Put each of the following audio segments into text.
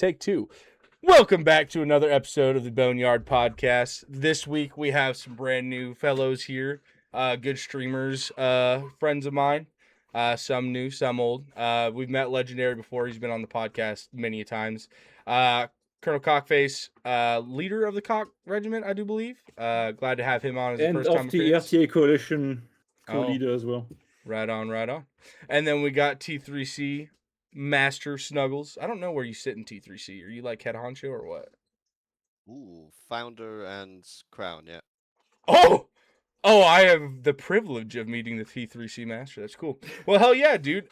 Take two. Welcome back to another episode of the Boneyard podcast. This week we have some brand new fellows here, good streamers, friends of mine. Some new, some old. We've met Legendary before. He's been on the podcast many times. Colonel Cockface, leader of the Cock Regiment, I do believe. Glad to have him on as a And first time of the appearance. RTA Coalition Oh. co-leader as well. Right on, right on. And then we got T3C Master Snuggles. I don't know where you sit in T3C. Are you like head honcho or what? Ooh, founder and crown, yeah. Oh, I have the privilege of meeting the T3C Master. That's cool. Well, hell yeah, dude.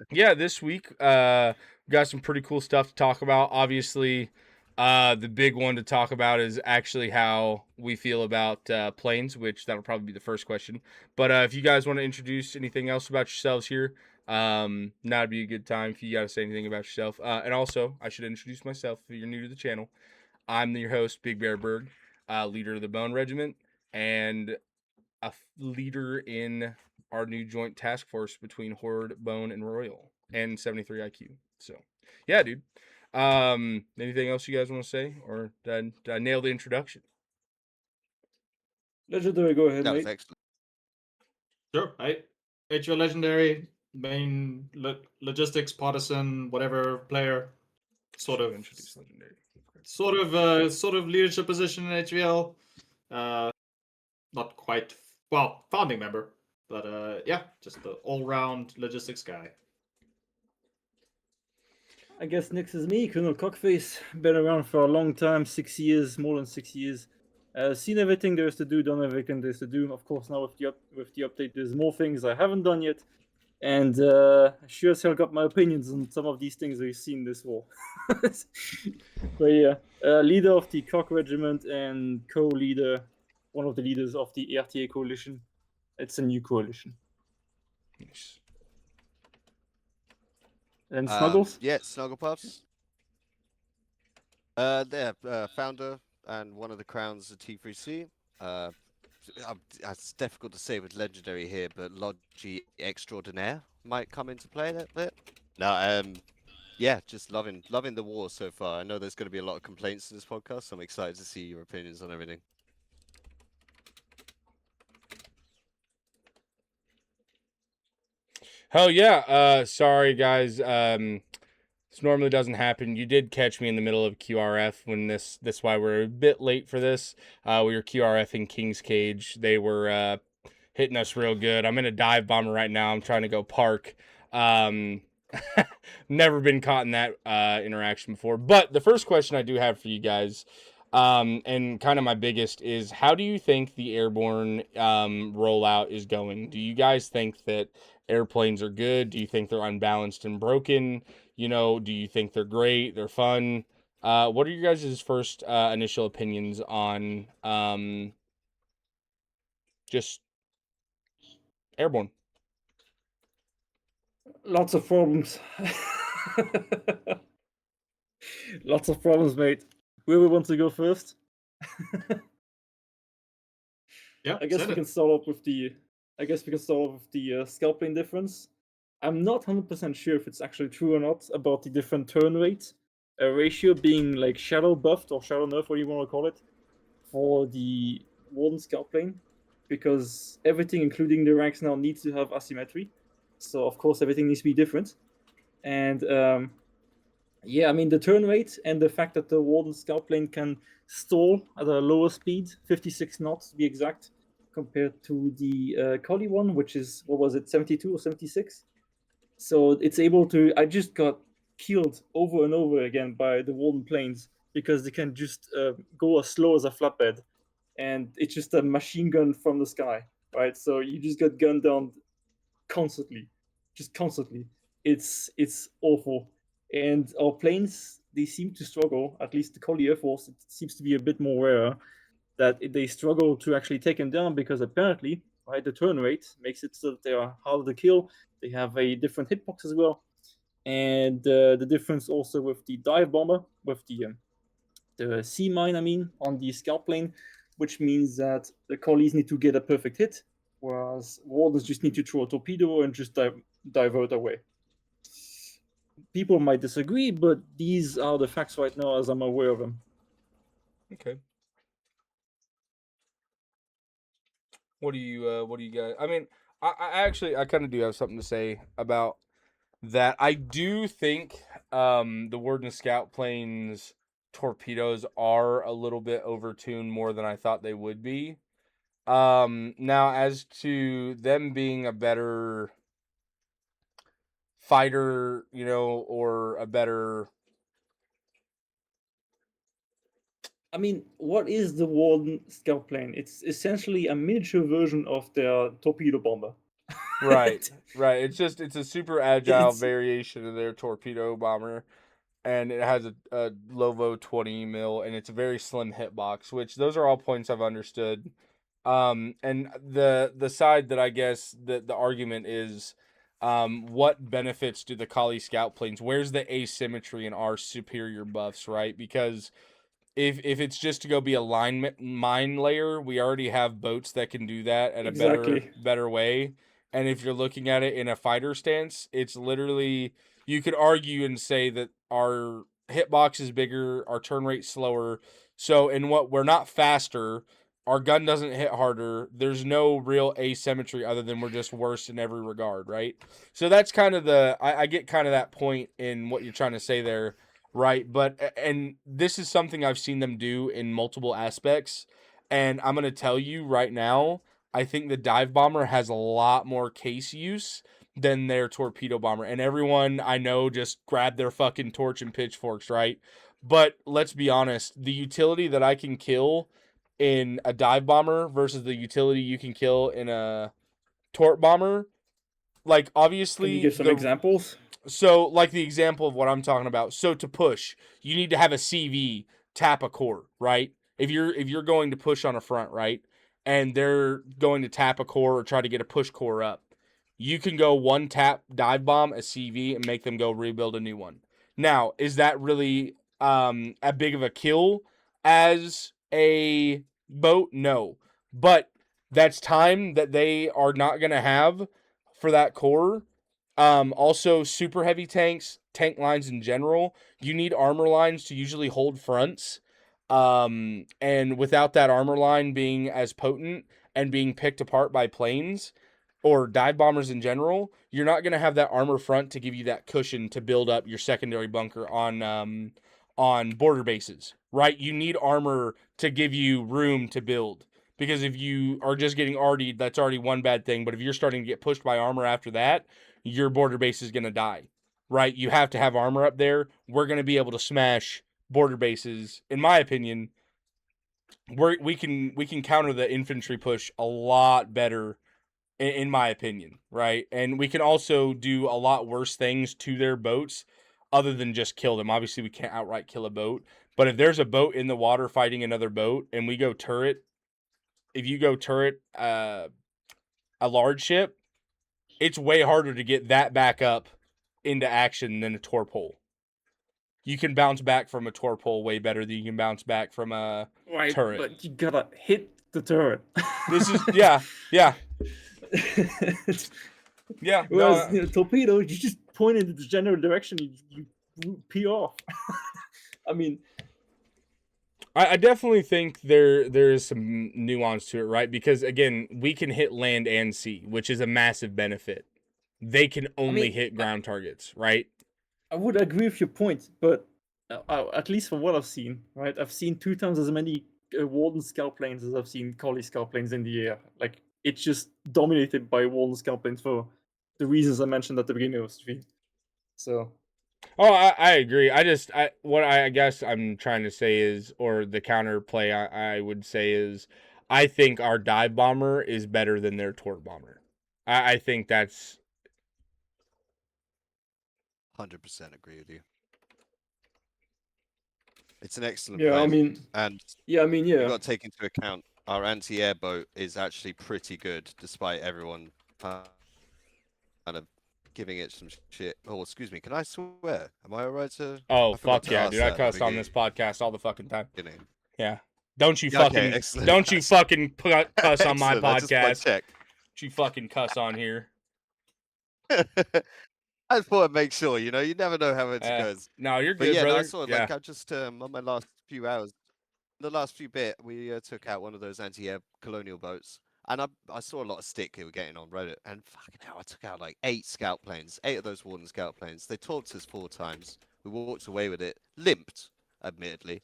Yeah, this week we got some pretty cool stuff to talk about. Obviously, the big one to talk about is actually how we feel about planes, which that'll probably be the first question. But if you guys want to introduce anything else about yourselves here, now would be a good time if you got to say anything about yourself. And also, I should introduce myself if you're new to the channel. I'm your host, Big Bear Berg, leader of the Bone Regiment, and a leader in our new joint task force between Horde, Bone, and Royal, and 73 IQ. So, yeah, dude. Anything else you guys want to say, or did I nail the introduction? Legendary, go ahead, That was mate. excellent. Sure. HO Legendary, main logistics partisan, whatever player, sort of introduce Legendary. sort of leadership position in HVL. Not quite founding member, but yeah, just the all-round logistics guy. I guess next is me, Colonel Cockface. Been around for a long time, 6 years, more than 6 years. Seen everything there is to do, done everything there is to do. Of course, now with the update, there's more things I haven't done yet. And sure as hell got my opinions on some of these things we've seen this war. But yeah, leader of the Cock Regiment and co-leader, one of the leaders of the RTA Coalition. It's a new coalition. Nice. And Snuggles? Yeah, Snugglepuffs. They're founder and one of the crowns of T3C. It's difficult to say with Legendary here, but Logi Extraordinaire might come into play a little bit. No, yeah, just loving the war so far. I know there's going to be a lot of complaints in this podcast, so I'm excited to see your opinions on everything. Hell yeah. Sorry guys. This normally doesn't happen. You did catch me in the middle of QRF when this why we're a bit late for this. We were QRF in King's Cage. They were hitting us real good. I'm in a dive bomber right now. I'm trying to go park. Never been caught in that interaction before. But the first question I do have for you guys, and kind of my biggest, is how do you think the Airborne rollout is going? Do you guys think that airplanes are good? Do you think they're unbalanced and broken? You know, do you think they're great? They're fun? What are your guys' first initial opinions on just Airborne? Lots of problems. Lots of problems, mate. Where we want to go first? Yeah, I guess we can start off with the scalp plane difference. I'm not 100% sure if it's actually true or not about the different turn rate ratio being like shadow buffed or shadow nerf, what you want to call it, for the Warden scalp plane, because everything, including the ranks now, needs to have asymmetry. So of course everything needs to be different. And yeah, I mean the turn rate and the fact that the Warden scalp plane can stall at a lower speed, 56 knots to be exact, compared to the Collie one, which is, what was it, 72 or 76? So it's able to, I just got killed over and over again by the Warden planes because they can just go as slow as a flatbed. And it's just a machine gun from the sky, right? So you just got gunned down constantly, just constantly. It's awful. And our planes, they seem to struggle, at least the Collie Air Force, it seems to be a bit more rare, that they struggle to actually take them down because apparently, right, the turn rate makes it so that they are harder to kill. They have a different hitbox as well. And the difference also with the dive bomber, with the sea mine, I mean, on the scalp plane, which means that the Collies need to get a perfect hit, whereas Wardens just need to throw a torpedo and just divert away. people might disagree, but these are the facts right now as I'm aware of them. Okay. What do you guys? I mean, I kind of do have something to say about that. I do think the Warden Scout planes torpedoes are a little bit overtuned more than I thought they would be. Now as to them being a better fighter, or a better. I mean, what is the Warden scout plane? It's essentially a miniature version of their torpedo bomber. Right. It's a super agile It's- variation of their torpedo bomber, and it has a Lovo 20 mil, and it's a very slim hitbox. Which those are all points I've understood. And the side that I guess the argument is, what benefits do the Kali Scout planes? Where's the asymmetry in our superior buffs, right? Because if it's just to go be a mine layer, we already have boats that can do that at a Exactly. better way. And if you're looking at it in a fighter stance, it's literally, you could argue and say that our hitbox is bigger, our turn rate slower. So in what we're not faster, our gun doesn't hit harder. There's no real asymmetry other than we're just worse in every regard, right? So that's kind of I get kind of that point in what you're trying to say there. Right, and this is something I've seen them do in multiple aspects, and I'm gonna tell you right now, I think the dive bomber has a lot more case use than their torpedo bomber, and everyone I know just grab their fucking torch and pitchforks, right? But let's be honest, the utility that I can kill in a dive bomber versus the utility you can kill in a torp bomber, like Can you obviously give some examples? so, like the example of what I'm talking about. So to push, you need to have a CV tap a core, right? If you're going to push on a front, right, and they're going to tap a core or try to get a push core up, you can go one tap dive bomb a CV and make them go rebuild a new one. Now, is that really a big of a kill as a boat? No, but that's time that they are not going to have for that core. Also, super heavy tanks, tank lines in general, you need armor lines to usually hold fronts. And without that armor line being as potent and being picked apart by planes or dive bombers in general, you're not going to have that armor front to give you that cushion to build up your secondary bunker on border bases, right? You need armor to give you room to build. Because if you are just getting RD'd, that's already one bad thing. But if you're starting to get pushed by armor after that, your border base is going to die, right? You have to have armor up there. We're going to be able to smash border bases, in my opinion. We can counter the infantry push a lot better, in my opinion, right? And we can also do a lot worse things to their boats other than just kill them. Obviously, we can't outright kill a boat, but if there's a boat in the water fighting another boat and we go turret, if you go turret a large ship, it's way harder to get that back up into action than a torp hole. You can bounce back from a torp hole way better than you can bounce back from a Right, turret. but you gotta hit the turret. This is yeah. Whereas torpedo, you just point in the general direction, you pee off. I mean, I definitely think there is some nuance to it, right? Because again, we can hit land and sea, which is a massive benefit. They can only hit ground targets, right? I would agree with your point, but at least from what I've seen, right? I've seen 2 times as many Warden scout planes as I've seen Collie scout planes in the air. Like, it's just dominated by Warden scout planes for the reasons I mentioned at the beginning of the stream. So. Oh, I agree. What I guess I'm trying to say is, or the counterplay I would say is, I think our dive bomber is better than their torp bomber. I think that's 100% agree with you. It's an excellent Yeah, plane. And yeah. you've got to take into account our anti-air boat is actually pretty good, despite everyone kind of giving it some shit. Oh, excuse me. Can I swear? Am I alright to? Oh, I forgot fuck to yeah, ask dude! I that at the cuss on this podcast all the fucking time. beginning. Yeah, don't you Yeah, okay, fucking excellent. don't you fucking cuss on my Excellent, I just wanna podcast? check. Don't you fucking cuss on here? I thought I'd make sure. You never know how it goes. No, you're But good, yeah, no, I brother. saw it. Yeah. Like I just on my last few hours, the last few bit, we took out one of those anti-air colonial boats, and I saw a lot of stick they were getting on Reddit, and fucking hell, I took out like 8 of those Warden scout planes. They torped us 4 times. We walked away with it, limped, admittedly,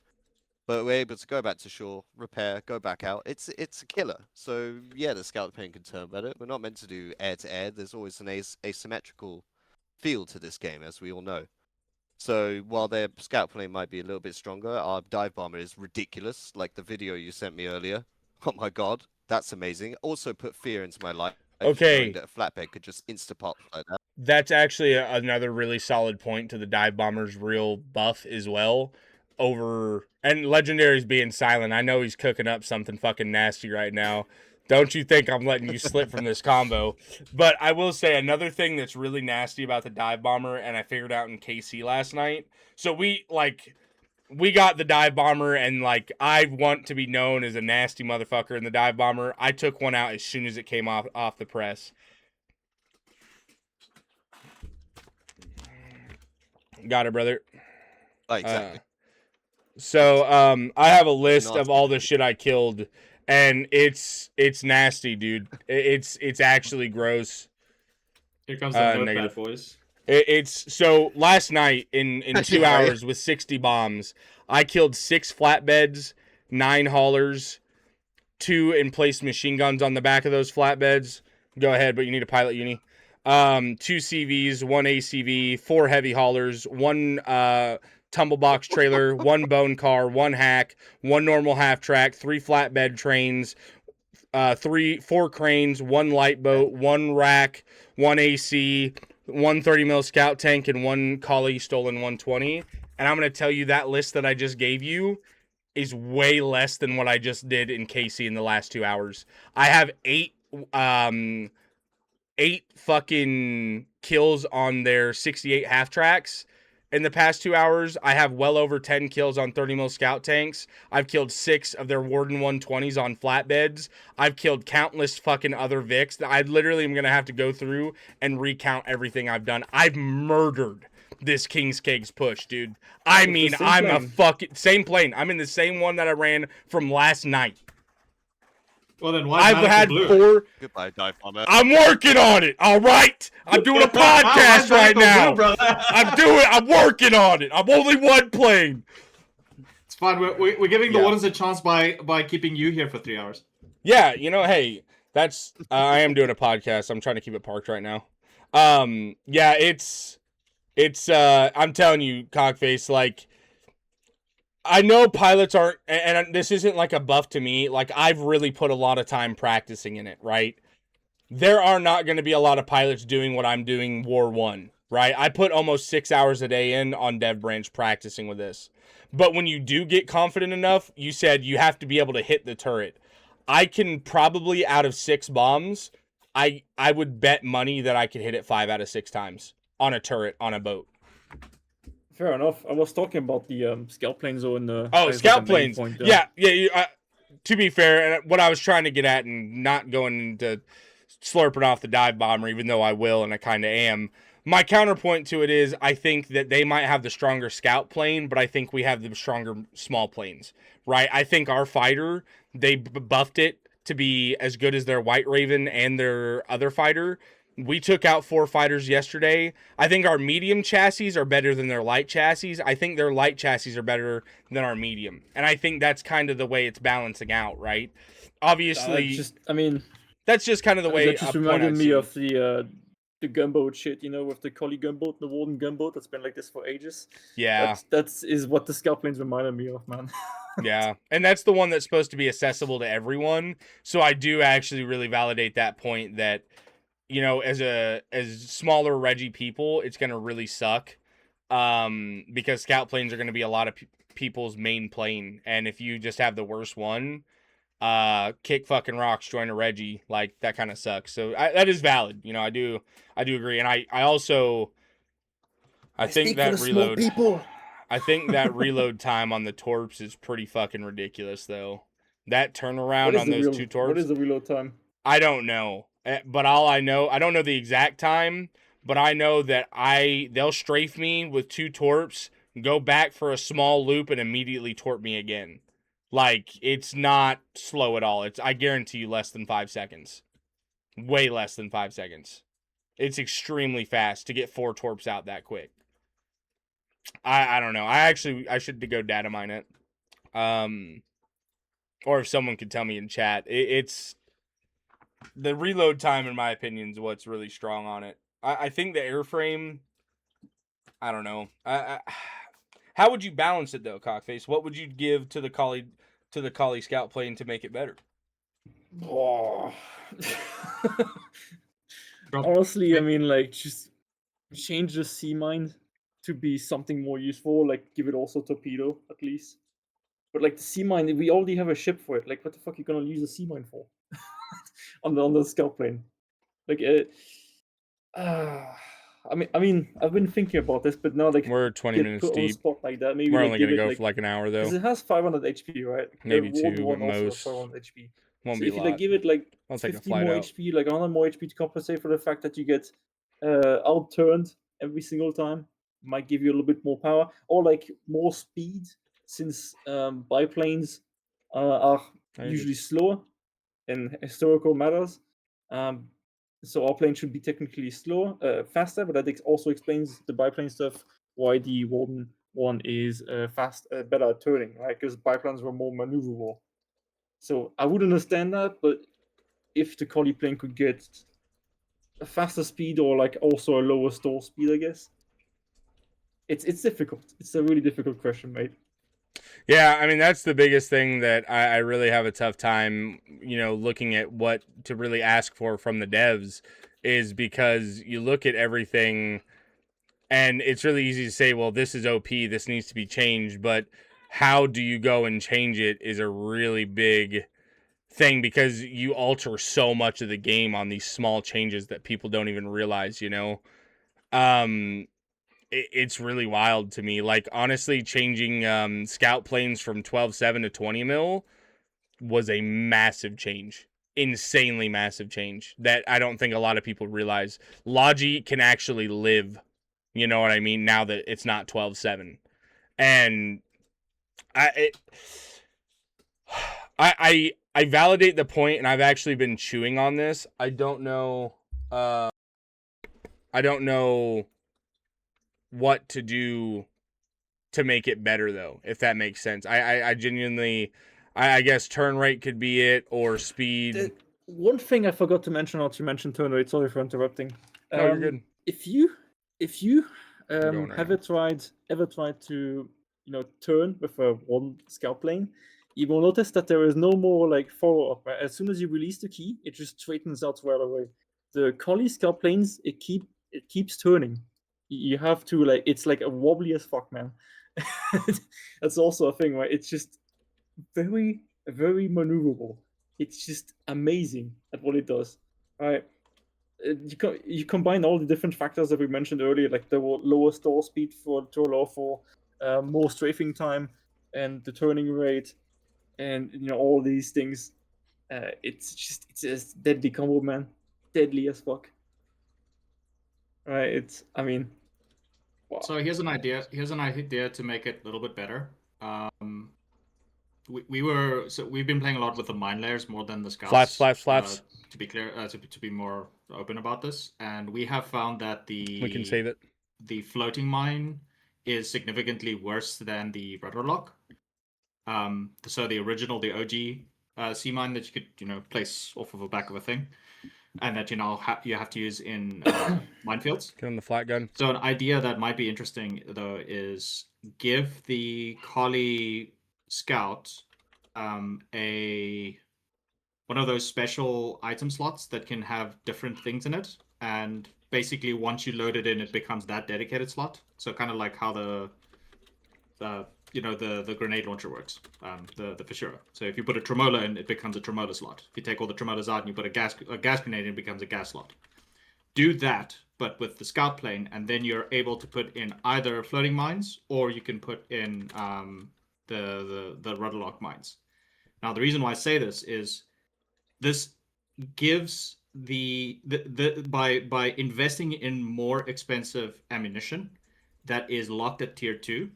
but we're able to go back to shore, repair, go back out. It's a killer. So yeah, the scout plane can turn better. We're not meant to do air to air. There's always an asymmetrical feel to this game, as we all know. So while their scout plane might be a little bit stronger, our dive bomber is ridiculous. Like the video you sent me earlier. Oh my god, that's amazing. Also put fear into my life. Okay. Knowing that a flatbed could just insta-pop like that. That's actually another really solid point to the dive bomber's real buff as well. And Legendary's being silent. I know he's cooking up something fucking nasty right now. Don't you think I'm letting you slip from this combo? But I will say another thing that's really nasty about the dive bomber, and I figured out in KC last night. So we got the dive bomber, and like I want to be known as a nasty motherfucker in the dive bomber. I took one out as soon as it came off the press. Got it, brother. Oh, exactly. So I have a list of all the shit I killed, and it's nasty, dude. It's actually gross. Here comes the negative. bad boys. It's so last night in 2 hours with 60 bombs, I killed 6 flatbeds, 9 haulers, 2 emplaced machine guns on the back of those flatbeds. Go ahead, but you need a pilot uni. 2 CVs, 1 ACV, 4 heavy haulers, 1 tumble box trailer, 1 bone car, 1 hack, 1 normal half track, 3 flatbed trains, 4 cranes, 1 light boat, 1 rack, 1 AC, 1 30 mil scout tank, and 1 collie stolen 120. And I'm going to tell you that list that I just gave you is way less than what I just did in KC in the last 2 hours. I have 8 fucking kills on their 68 half tracks. In the past 2 hours, I have well over 10 kills on 30 mil scout tanks. I've killed 6 of their Warden 120s on flatbeds. I've killed countless fucking other Vics. I literally am going to have to go through and recount everything I've done. I've murdered this King's Kegs push, dude. I mean, I'm a fucking... Same plane. I'm in the same one that I ran from last night. Well, then why I've had blue? 4... Goodbye, dive bomber. I'm working on it, all right? I'm doing a podcast right now. I'm working on it. I'm only 1 plane. It's fine. We're giving the ones a chance by keeping you here for 3 hours. Yeah, hey, that's... I am doing a podcast. I'm trying to keep it parked right now. Yeah, it's I'm telling you, Cockface, like... I know pilots aren't, and this isn't like a buff to me, like I've really put a lot of time practicing in it, right? There are not going to be a lot of pilots doing what I'm doing War 1, right? I put almost 6 hours a day in on Dev Branch practicing with this. But when you do get confident enough, you said you have to be able to hit the turret. I can probably, out of 6 bombs, I would bet money that I could hit it 5 out of 6 times on a turret, on a boat. Fair enough. I was talking about the scout planes on the... Scout planes. Yeah. To be fair, and what I was trying to get at, and not going into slurping off the dive bomber, even though I will, and I kind of am, my counterpoint to it is I think that they might have the stronger scout plane, but I think we have the stronger small planes, right? I think our fighter, they buffed it to be as good as their White Raven and their other fighter. We took out 4 fighters yesterday. I think our medium chassis are better than their light chassis. I think their light chassis are better than our medium. And I think that's kind of the way it's balancing out, right? Obviously, that's just kind of the way. That just reminded me of the gunboat shit, with the collie gunboat, the Warden gunboat that's been like this for ages. Yeah. That is what the scout planes reminded me of, man. Yeah. And that's the one that's supposed to be accessible to everyone. So I do actually really validate that point that, as smaller Reggie people, it's going to really suck because scout planes are going to be a lot of people's main plane. And if you just have the worst one, kick fucking rocks, join a Reggie, like that kind of sucks. So that is valid. I do agree. And I think that reload, I think that reload time on the torps is pretty fucking ridiculous though. That turnaround on those 2 torps. What is the reload time? I don't know. But all I know, I don't know the exact time, but I know that they'll strafe me with 2 torps, go back for a small loop, and immediately torp me again. Like, it's not slow at all. I guarantee you less than 5 seconds. Way less than 5 seconds. It's extremely fast to get 4 torps out that quick. I don't know. I should go data mine it. Or if someone could tell me in chat. It's the reload time, in my opinion, is what's really strong on it. I think the airframe, I don't know. How would you balance it though, Cockface? What would you give to the collie scout plane to make it better? Oh. Drop- Honestly, I mean, like, just change the sea mine to be something more useful. Like, give it also torpedo at least. But like the sea mine, we already have a ship for it. Like, what the fuck are you gonna use a sea mine for? on the scout plane. Like, I mean, I've been thinking about this, but now like We're 20 get minutes put on the deep. spot like that. Maybe We're like only give gonna it go like for like an hour because though. it has 500 HP, right? Maybe the Warden 2 one at also has most. 500 HP. Won't So be if a you lot. like give it like I'll take a 50 flight more out. HP, like 100 more HP to compensate for the fact that you get outturned every single time, might give you a little bit more power or like more speed, since biplanes are usually slower in historical matters. Um, so our plane should be technically slower, faster, but that also explains the biplane stuff. Why the Warden one is better at turning, right? Because biplanes were more maneuverable. So I would understand that, but if the collie plane could get a faster speed or like also a lower stall speed, I guess it's difficult. It's a really difficult question, mate. Yeah, I mean that's the biggest thing that I really have a tough time, looking at what to really ask for from the devs, is because you look at everything and it's really easy to say, well, this is OP, this needs to be changed, but how do you go and change it is a really big thing, because you alter so much of the game on these small changes that people don't even realize, It's really wild to me. Like, honestly, changing scout planes from 12.7 to 20 mil was a massive change. Insanely massive change that I don't think a lot of people realize. Logi can actually live, you know what I mean, now that it's not 12.7. And I validate the point, and I've actually been chewing on this. I don't know what to do to make it better though, if that makes sense. I genuinely, I guess turn rate could be it, or speed. One thing I forgot to mention, or to mention turn rate. Sorry for interrupting. No, you're good. If you going right ever tried to turn with a one scout plane, you will notice that there is no more like follow up. Right? As soon as you release the key, it just straightens out right away. The collie scout planes, it keeps turning. You have to like, it's like a wobbly as fuck, man. That's also a thing, right? It's just very maneuverable. It's just amazing at what it does. Right? You combine all the different factors that we mentioned earlier, like the lower stall speed to allow for more strafing time and the turning rate, and all these things. It's a deadly combo, man. Deadly as fuck. Right? Wow. So here's an idea. Here's an idea to make it a little bit better. We've been playing a lot with the mine layers more than the scouts. Flaps. To be clear, to be more open about this, and we have found that We can save it. the floating mine is significantly worse than the rudder lock. So the OG sea mine that you could place off of the back of a thing, and that you have to use in minefields. Get on the flat gun. So an idea that might be interesting though is give the collie scout one of those special item slots that can have different things in it, and basically once you load it in, it becomes that dedicated slot. So kind of like how the grenade launcher works, the Fishura. So if you put a Tremola in, it becomes a Tremola slot. If you take all the Tremolas out and you put a gas grenade in, it becomes a gas slot. Do that, but with the scout plane, and then you're able to put in either floating mines, or you can put in the rudder lock mines. Now, the reason why I say this is this gives by investing in more expensive ammunition that is locked at tier 2,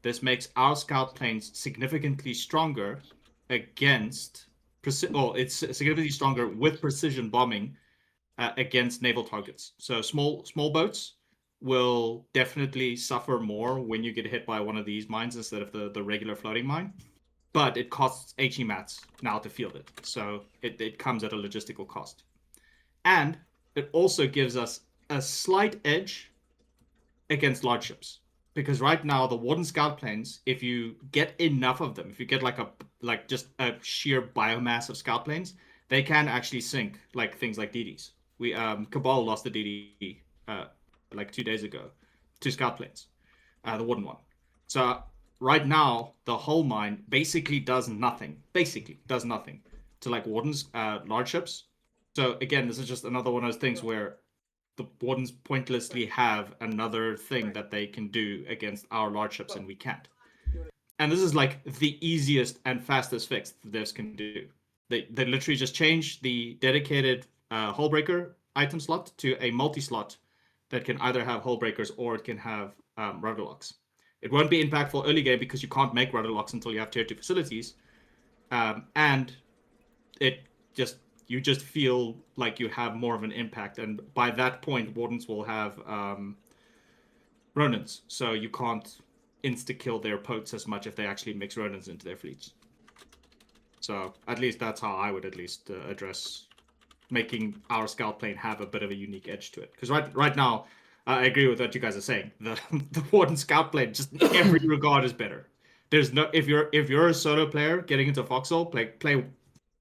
this makes our scout planes significantly stronger against it's significantly stronger with precision bombing against naval targets. So small boats will definitely suffer more when you get hit by one of these mines instead of the regular floating mine. But it costs HE mats now to field it. So it comes at a logistical cost. And it also gives us a slight edge against large ships. Because right now the Warden Scout planes, if you get enough of them, if you get just a sheer biomass of scout planes, they can actually sink like things like DDs. We Cabal lost the DD like 2 days ago, 2 scout planes, the Warden one. So right now the hull mine basically does nothing. Basically does nothing to like Wardens large ships. So again, this is just another one of those things where the Wardens pointlessly have another thing that they can do against our large ships and we can't. And this is like the easiest and fastest fix that devs can do. They literally just change the dedicated hull breaker item slot to a multi-slot that can either have hull breakers or it can have rudder locks. It won't be impactful early game because you can't make rudder locks until you have tier 2 facilities. And you just feel like you have more of an impact. And by that point, Wardens will have Ronins. So you can't insta-kill their potes as much if they actually mix Ronins into their fleets. So at least that's how I would at least address making our scout plane have a bit of a unique edge to it. Because right now, I agree with what you guys are saying. The Warden scout plane, just in every regard, is better. There's no if you're a solo player getting into foxhole, play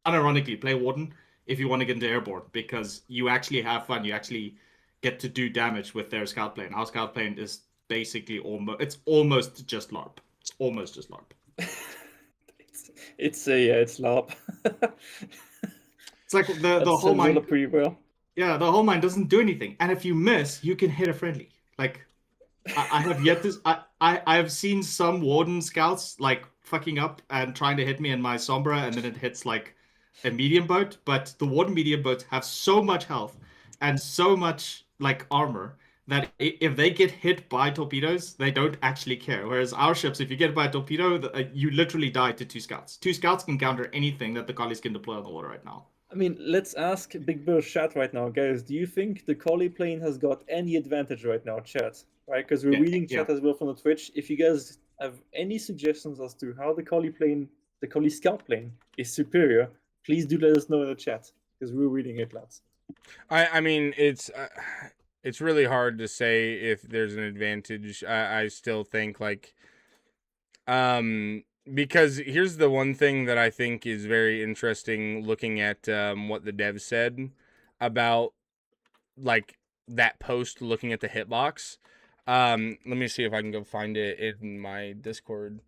unironically play Warden if you want to get into Airborne, because you actually have fun. You actually get to do damage with their scout plane. Our scout plane is basically almost just LARP. It's almost just LARP. It's LARP. It's like the whole mine pretty well. Yeah, the whole mine doesn't do anything, and if you miss, you can hit a friendly. Like I have yet to I have seen some Warden scouts like fucking up and trying to hit me in my Sombra, and then it hits like a medium boat. But the Warden medium boats have so much health and so much like armor that if they get hit by torpedoes, they don't actually care. Whereas our ships, if you get hit by a torpedo, you literally die to 2 scouts. 2 scouts can counter anything that the collies can deploy on the water right now. I mean, let's ask Big Bill chat right now, guys. Do you think the collie plane has got any advantage right now, chat? Right, because we're reading chat as well from the Twitch. If you guys have any suggestions as to how the collie scout plane is superior, please do let us know in the chat, because we're reading it, lads. I mean, it's really hard to say if there's an advantage. I still think like because here's the one thing that I think is very interesting looking at what the dev said about like that post looking at the hitbox. Let me see if I can go find it in my Discord.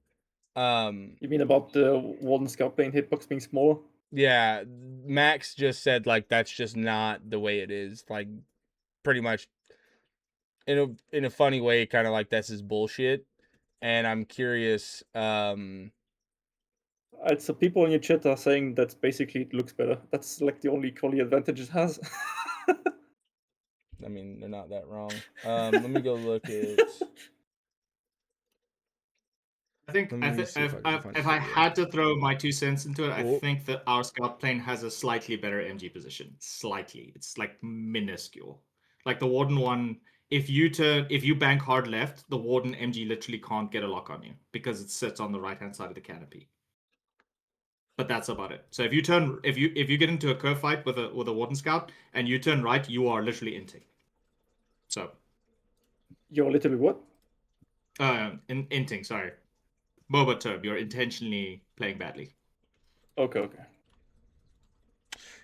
You mean about the Warden Scout plane hitbox being smaller? Yeah, Max just said like that's just not the way it is. Like pretty much in a funny way, kind of like that's his bullshit. And I'm curious. So people in your chat are saying that basically it looks better. That's like the only collie advantage it has. I mean, they're not that wrong. Let me go look at. I think if I had to throw my 2 cents into it, I think that our scout plane has a slightly better MG position. Slightly, it's like minuscule. Like the Warden one, if you bank hard left, the Warden MG literally can't get a lock on you because it sits on the right hand side of the canopy. But that's about it. So if you get into a curve fight with a Warden scout and you turn right, you are literally inting. So you're literally what? Inting, sorry. MOBA term, you're intentionally playing badly. Okay.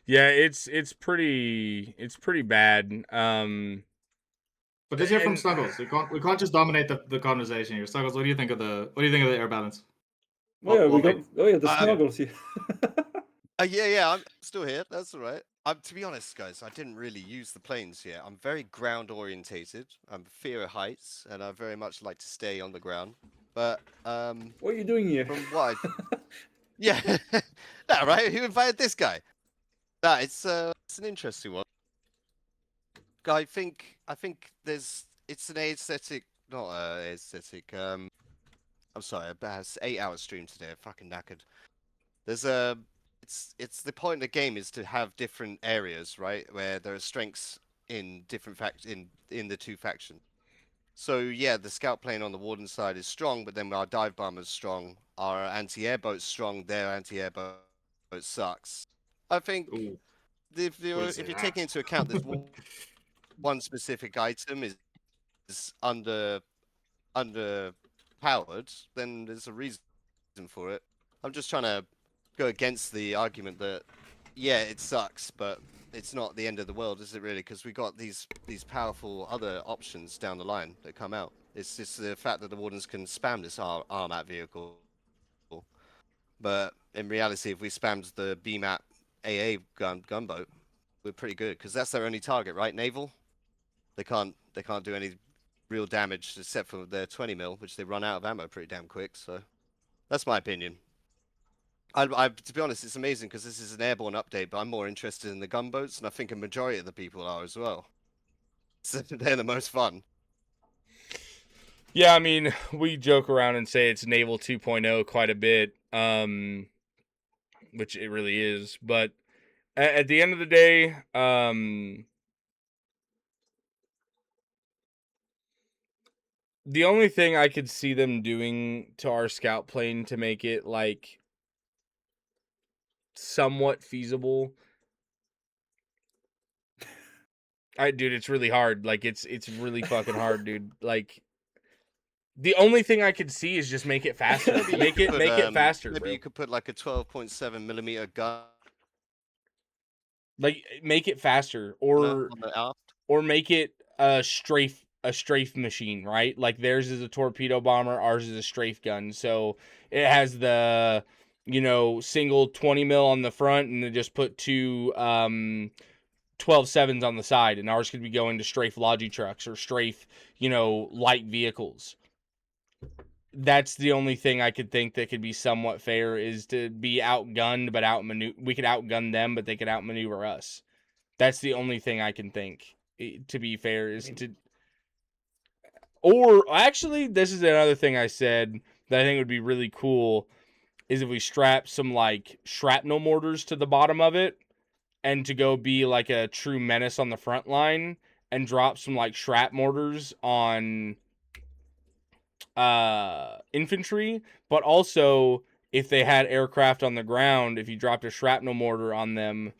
Yeah, it's pretty bad. But let's hear from Snuggles. We can't just dominate the conversation here. Snuggles, what do you think of the air balance? The Snuggles here. Yeah, I'm still here. That's all right. To be honest, guys, I didn't really use the planes here. I'm very ground orientated. I'm fear of heights, and I very much like to stay on the ground. But what are you doing here? From what? Yeah, no, right. Who invited this guy? No, it's an interesting one. I think it's an aesthetic, not aesthetic. I'm sorry, it's 8 hour stream today. I'm fucking knackered. There's a it's the point of the game is to have different areas, right, where there are strengths in different in the two factions. So yeah, the scout plane on the Warden side is strong, but then our dive bomber's strong, our anti-air boat's strong, their anti-air boat sucks. I think Ooh, if wouldn't say you're that. taking into account this one specific item is underpowered, then there's a reason for it. I'm just trying to go against the argument that yeah, it sucks, but it's not the end of the world, is it really? Because we got these powerful other options down the line that come out. It's just the fact that the Wardens can spam this armat vehicle. But in reality, if we spammed the BMAP AA gunboat, we're pretty good because that's their only target, right? Naval. They can't do any real damage except for their 20 mil, which they run out of ammo pretty damn quick. So that's my opinion. To be honest, it's amazing because this is an airborne update, but I'm more interested in the gunboats, and I think a majority of the people are as well. So they're the most fun. Yeah, I mean, we joke around and say it's Naval 2.0 quite a bit, which it really is. But at the end of the day, the only thing I could see them doing to our scout plane to make it like somewhat feasible, dude, it's really hard. Like it's really fucking hard, dude. Like the only thing I could see is just make it faster. make it faster, Maybe bro. you could put like a 12.7 millimeter gun. Like make it faster, On the aft. or make it a strafe machine, right? Like theirs is a torpedo bomber, ours is a strafe gun. So it has the single 20 mil on the front, and then just put two 12-7s on the side, and ours could be going to strafe logi trucks or strafe, light vehicles. That's the only thing I could think that could be somewhat fair, is to be outgunned, but we could outgun them, but they could outmaneuver us. That's the only thing I can think, to be fair, is to. Or actually, this is another thing I said that I think would be really cool, is if we strap some like shrapnel mortars to the bottom of it, and to go be like a true menace on the front line, and drop some like shrap mortars on infantry. But also, if they had aircraft on the ground, if you dropped a shrapnel mortar on them,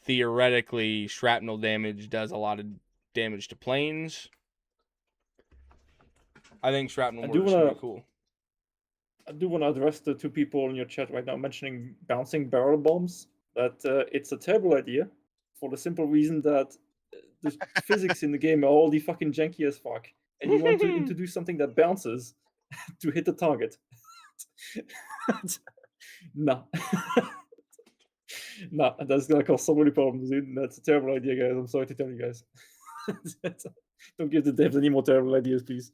theoretically shrapnel damage does a lot of damage to planes. I think shrapnel mortars should be cool. I do want to address the two people in your chat right now mentioning bouncing barrel bombs. That it's a terrible idea, for the simple reason that the physics in the game are all the fucking janky as fuck, and you want to introduce something that bounces to hit the target. Nah. Nah, that's gonna cause so many problems, dude. That's a terrible idea, guys. I'm sorry to tell you guys. Don't give the devs any more terrible ideas, please.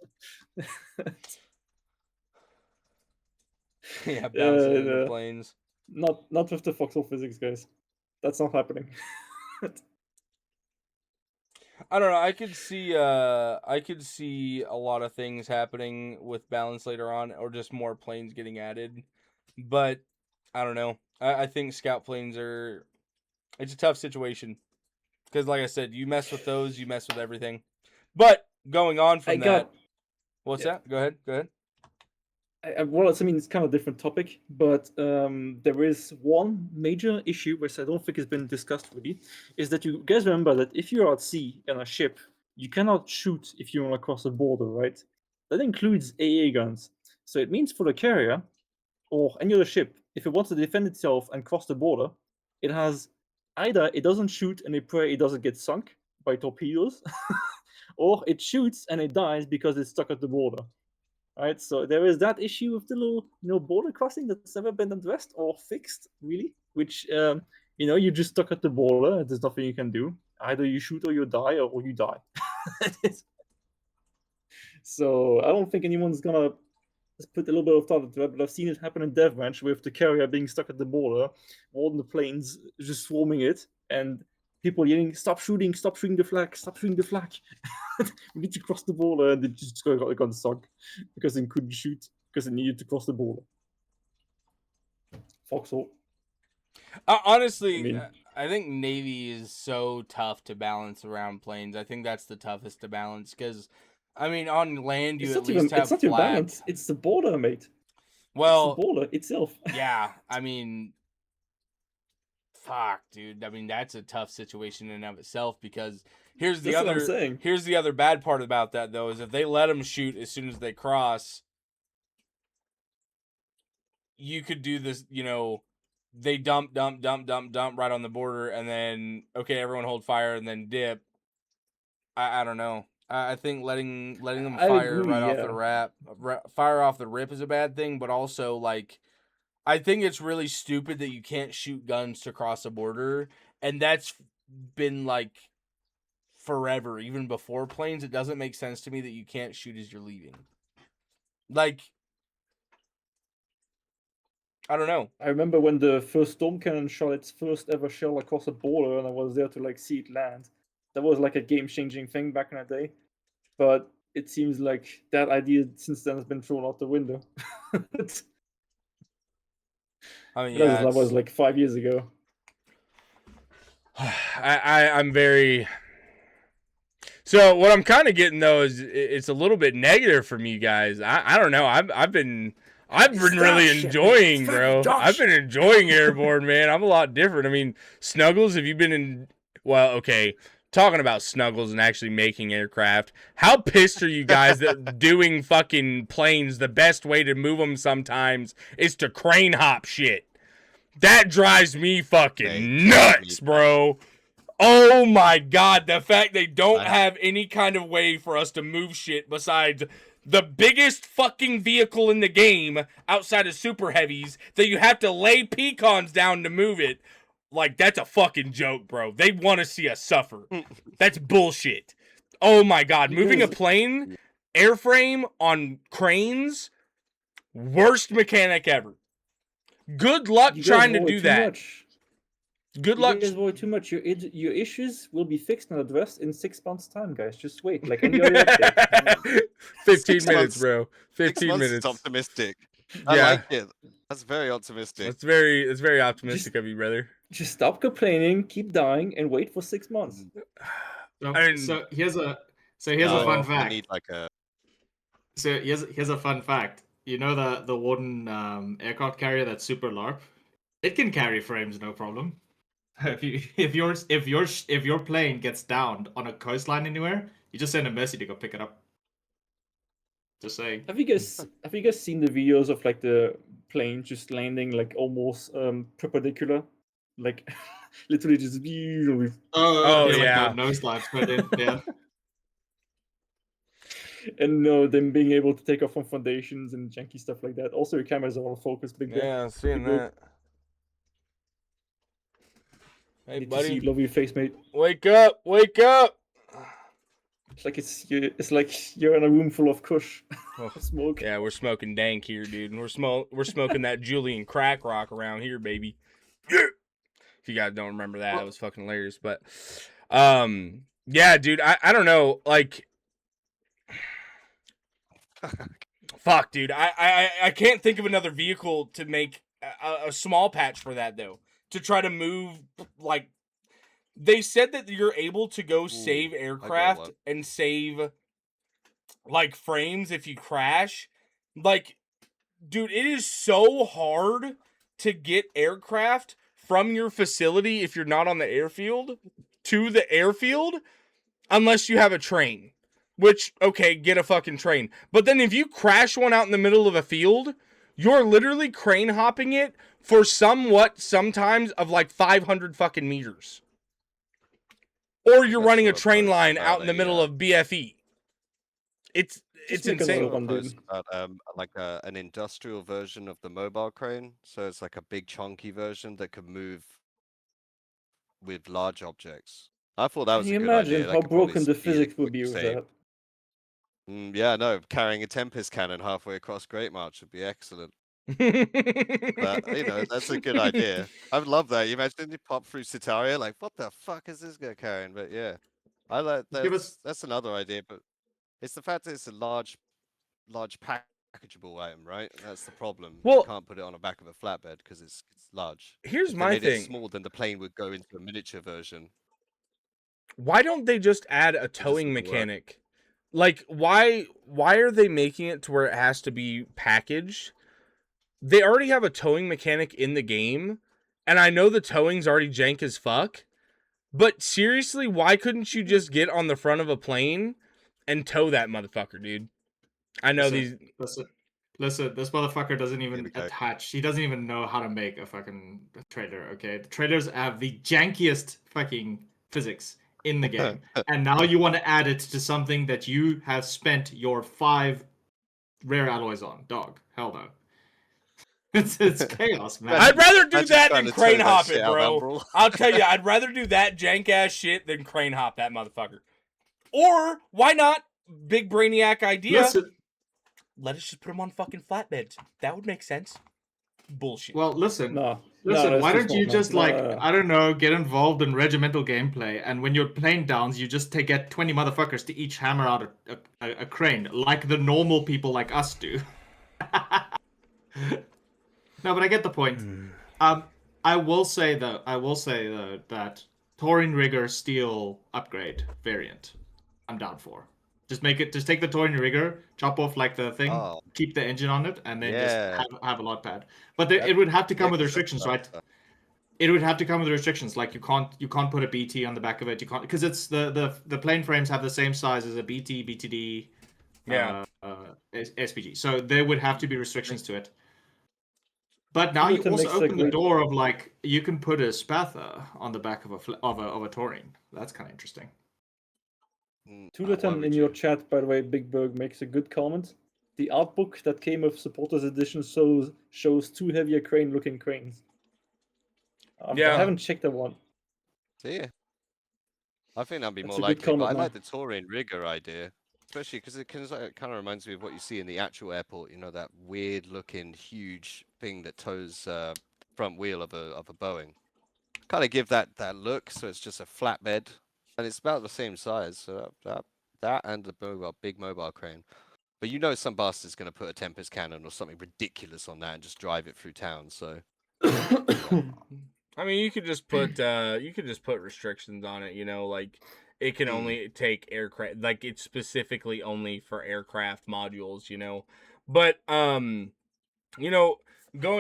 Yeah, bouncing in the planes. Not with the foxhole physics, guys. That's not happening. I don't know. I could see a lot of things happening with balance later on, or just more planes getting added. But I don't know. I think scout planes it's a tough situation, because like I said, you mess with those, you mess with everything. But going on from what's that? Go ahead. Well, I mean, it's kind of a different topic, but there is one major issue which I don't think has been discussed really, is that you guys remember that if you're at sea in a ship, you cannot shoot if you want to cross a border, right? That includes AA guns. So it means for the carrier or any other ship, if it wants to defend itself and cross the border, it has either it doesn't shoot and it doesn't get sunk by torpedoes, or it shoots and it dies because it's stuck at the border. Right, so there is that issue of the little, border crossing that's never been addressed or fixed, really. Which, you're just stuck at the border and there's nothing you can do. Either you shoot or you die, or you die. So I don't think anyone's gonna put a little bit of thought into it, but I've seen it happen in Deathmatch with the carrier being stuck at the border, all the planes just swarming it, and people yelling, "Stop shooting the flag! Stop shooting the flag! We need to cross the border!" And they just got sunk because they couldn't shoot because they needed to cross the border. Foxhole. Honestly, I mean- I think Navy is so tough to balance around planes. I think that's the toughest to balance because, I mean, on land you It's at not least even. have It's not your flag. balance. It's the border, mate. Well, It's the border itself. yeah, I mean, fuck, dude. I mean, that's a tough situation in and of itself because here's the That's what I'm other saying. here's the other bad part about that though is if they let them shoot as soon as they cross, you could do this, you know, they dump right on the border and then okay, everyone hold fire and then dip. I don't know. I think letting them I fire agree, right off the fire off the rip is a bad thing, but also like I think it's really stupid that you can't shoot guns to cross a border, and that's been like forever, even before planes. It doesn't make sense to me that you can't shoot as you're leaving. Like, I don't know. I remember when the first storm cannon shot its first ever shell across the border, and I was there to like see it land. That was like a game-changing thing back in the day. But it seems like that idea since then has been thrown out the window. I mean, yeah, that was like 5 years ago. I'm very. So what I'm kind of getting though is it's a little bit negative from you guys. I don't know. I've been really enjoying, bro. I've been enjoying Airborne, man. I'm a lot different. I mean, Snuggles, have you been in? Well, okay. Talking about Snuggles and actually making aircraft, how pissed are you guys that doing fucking planes, the best way to move them sometimes is to crane hop shit? That drives me fucking nuts, bro. Oh my god, the fact they don't have any kind of way for us to move shit besides the biggest fucking vehicle in the game outside of super heavies that you have to lay pecans down to move it. Like, that's a fucking joke, bro. They want to see us suffer. That's bullshit. Oh my god, moving a plane, airframe on cranes, worst mechanic ever. Good luck trying to do that. Much. Good luck. You guys worry too much. Your issues will be fixed and addressed in 6 months' time, guys. Just wait, like any other update. 15 minutes, bro. 15 minutes. It's optimistic. I like it. That's very optimistic. That's very optimistic of you, brother. Just stop complaining, keep dying, and wait for 6 months. So here's a fun fact. I need like a... So here's a fun fact. You know the Warden aircraft carrier that's super LARP? It can carry frames, no problem. If your plane gets downed on a coastline anywhere, you just send a Mercy to go pick it up. Just saying. Have you guys seen the videos of like the plane just landing like almost perpendicular, like literally just yeah, like nose dive straight in. Yeah. And them being able to take off from foundations and janky stuff like that. Also, your cameras are all focused. Big yeah, seeing that. Hey, buddy, love your face, mate. Wake up! Wake up! It's like you're in a room full of kush smoke. Yeah, we're smoking dank here, dude. We're smoking that Julian crack rock around here, baby. Yeah. If you guys don't remember that, it was fucking hilarious. But, yeah, dude, I don't know, like, fuck, dude, I can't think of another vehicle to make a small patch for that though. To try to move, like, they said that you're able to go save aircraft and save, like, frames if you crash. Like, dude, it is so hard to get aircraft from your facility if you're not on the airfield to the airfield unless you have a train. Which, okay, get a fucking train. But then if you crash one out in the middle of a field, you're literally crane hopping it for sometimes of like 500 fucking meters. Or you're running a train line out in the middle of BFE. It's insane. About, like an industrial version of the mobile crane. So it's like a big chunky version that could move with large objects. I thought that was a good idea. Can you imagine how broken the physics would be with that? Yeah, no, carrying a Tempest cannon halfway across Great March would be excellent. But that's a good idea. I would love that. You imagine you pop through Sitaria, like, what the fuck is this guy carrying? But yeah, I like Give us that's another idea. But it's the fact that it's a large packageable item, right? That's the problem. You Well, can't put it on the back of a flatbed because it's large. here's If they my made it thing. small, then the plane would go into a miniature version. Why don't they just add a It just towing doesn't work. mechanic? Like, why are they making it to where it has to be packaged? They already have a towing mechanic in the game, and I know the towing's already jank as fuck. But seriously, why couldn't you just get on the front of a plane and tow that motherfucker, dude? I know these. Listen, this motherfucker doesn't even we go. attach. He doesn't even know how to make a fucking trailer, okay? The trailers have the jankiest fucking physics in the game. And now you want to add it to something that you have spent your 5 rare alloys on. Dog. Hell no. It's chaos, man. I'd rather do Imagine that trying than to tow crane that hop shit it, out of bro. Umbral. I'll tell you, I'd rather do that jank ass shit than crane hop that motherfucker. Or why not? Big brainiac idea. Listen, Let us just put them on fucking flatbeds. That would make sense. Bullshit. well, listen. No. Listen, that's why too don't you small, just man. I don't know, get involved in regimental gameplay, and when your plane downs, you just get 20 motherfuckers to each hammer out a crane, like the normal people like us do. No, but I get the point. I will say though that Touring Rigger Steel upgrade variant, I'm down for. Just take the Touring Rigger, chop off like the thing, Oh. keep the engine on it, and then Yeah. just have a lot pad. But it would have to come with 'cause that's restrictions, right? faster. It would have to come with restrictions, like you can't put a BT on the back of it. You can't, because it's the plane frames have the same size as a BT, BTD, Yeah. SPG. So there would have to be restrictions to it. But now you Fullerton also makes a open the great- door of like you can put a Spatha on the back of a Touring. That's kind of interesting. Why Tulatan would in you? your chat, by the way, Big Berg makes a good comment. The art book that came with Supporters Edition shows 2 heavier crane-looking cranes. Yeah. I haven't checked that one. See, I think that'd be That's more a good likely. But I comment, like man. the Touring Rigger idea, especially because it kind of reminds me of what you see in the actual airport. That weird-looking, huge thing that tows front wheel of a Boeing. Kind of give that look, so it's just a flatbed, and it's about the same size. So that and the big mobile crane. But some bastard's going to put a Tempest cannon or something ridiculous on that and just drive it through town. So I mean, you could just put restrictions on it. Like it can only take aircraft. Like it's specifically only for aircraft modules. But going